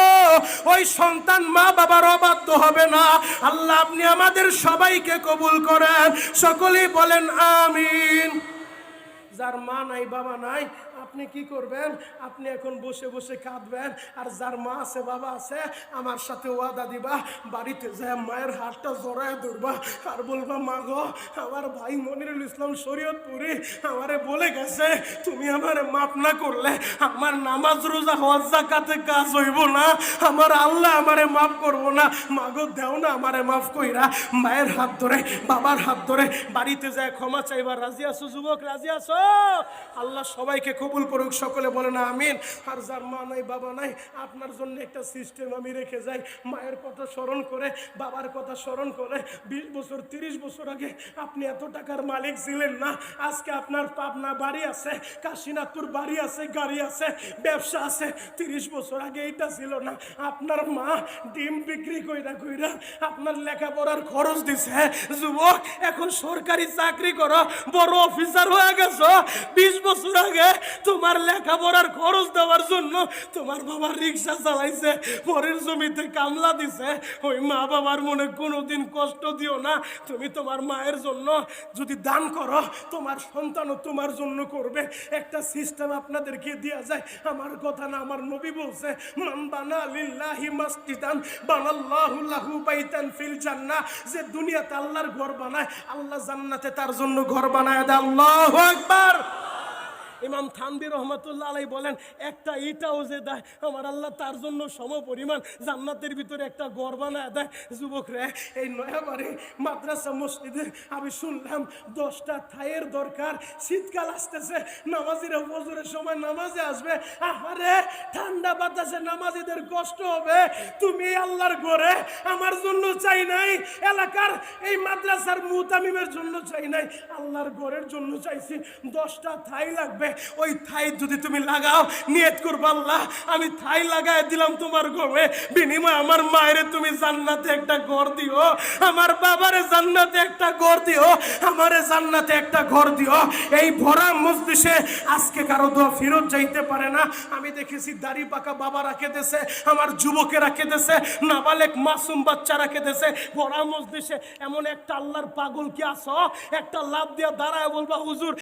ওই সন্তান মা বাবার অবাধ্য হবে না। আল্লাহ আপনি আমাদের সবাইকে কবুল করেন, সকলেই বলেন আমিন। যার মা নাই বাবা নাই আপনি কি করবেন? আপনি এখন বসে বসে কাঁদবেন। আর যার মা আছে বাবা আছে আমার সাথে ওয়াদা দিবা, বাড়িতে যায় মায়ের হাতটা জড়ায় ধরবা আর বলবা মা গো আমার ভাই মনিরুল ইসলাম শরীয়তপুরি আমারে বলে গেছে তুমি আমারে মাফ না করলে আমার নামাজ রোজা হজ যাকাতে কাজ হইব না, আমার আল্লাহ আমারে মাফ করব না। মা গো দেও না আমারে মাফ কইরা। মায়ের হাত ধরে বাবার হাত ধরে বাড়িতে যায় ক্ষমা চাইবা। রাজি আছো যুবক? রাজি আছো? আল্লাহ সবাইকে কবুল করুক, সকলে বলেন আমিন। আর যার মা নাই বাবা নাই আপনার জন্য একটা সিস্টেম আমি রেখে যাই। মায়ের কথা স্মরণ করে বাবার কথা স্মরণ করে 20 বছর 30 বছর আগে আপনি এত টাকার মালিক ছিলেন না, আজকে আপনার পাবনা বাড়ি আছে, কাশীনাথপুর বাড়ি আছে, গাড়ি আছে, ব্যবসা আছে। 30 বছর আগে এটা ছিল না। আপনার মা ডিম বিক্রি কইরা কইরা আপনার লেখাপড়ার খরচ দিছে। যুবক এখন সরকারি চাকরি করো, বড় অফিসার হয়ে গেছো। 20 বছর আগে তোমার লেখাপড়ার খরচ দেওয়ার জন্য তোমার বাবা রিক্সা চালাইছে, পরের জমিতে কামলা দিছে। ওই মা বাবার মনে কোনোদিন কষ্ট দিও না। তুমি তোমার মায়ের জন্য যদি দান করো তোমার সন্তানও তোমার জন্য করবে। একটা সিস্টেম আপনাদেরকে দেয়া যায়, আমার কথা না, আমার নবী বলছে মান বানা লিল্লাহি মাসজিদান বানাল্লাহু লাহু বাইতান ফিল জান্নাহ। যে দুনিয়াতে আল্লাহর ঘর বানায় আল্লাহ জান্নাতে তার জন্য ঘর বানায় দেয়। আল্লাহু আকবার। ইমাম থানবী রহমতুল্লাহ আলাইহি বলেন একটা ইটাও যে দেয় আমার আল্লাহ তার জন্য সম পরিমাণ জান্নাতের ভিতরে একটা ঘর বানায় দেয়। যুবক রে এই নয়াবাড়ি মাদ্রাসা মসজিদে আমি শুনলাম 10টা থাইয়ের দরকার। শীতকাল আসতেছে, নামাজিরা ফজরের সময় নামাজে আসবে, আহারে ঠান্ডা বাতাসে নামাজিদের কষ্ট হবে। তুমি আল্লাহর ঘরে আমার জন্য চাই নাই, এলাকার এই মাদ্রাসার মুতামিমের জন্য চাই নাই, আল্লাহর ঘরের জন্য চাইছি। 10টা থাই লাগবে। ওই থাই যদি তুমি লাগাও নিয়ত করবা আল্লাহ আমি থাই লাগায় দিলাম তোমার ঘরে, বিনিময়ে আমার মায়ের তুমি জান্নাতে একটা ঘর দিও, আমার বাবারে জান্নাতে একটা ঘর দিও, আমারে জান্নাতে একটা ঘর দিও। এই ভরা মজলিসে আজকে কারো দোয়া ফেরত যাইতে পারে না। আমি দেখেছি দাড়ি পাকা বাবা রাখে দেছে, আমার যুবকেরা রাখে দেছে, নাবালেক মাসুম বাচ্চা রাখে দেছে। ভরা মজলিসে এমন একটা আল্লাহর পাগল কি আছো একটা লাভ দিয়া দাঁড়ায় বলবা হুজুর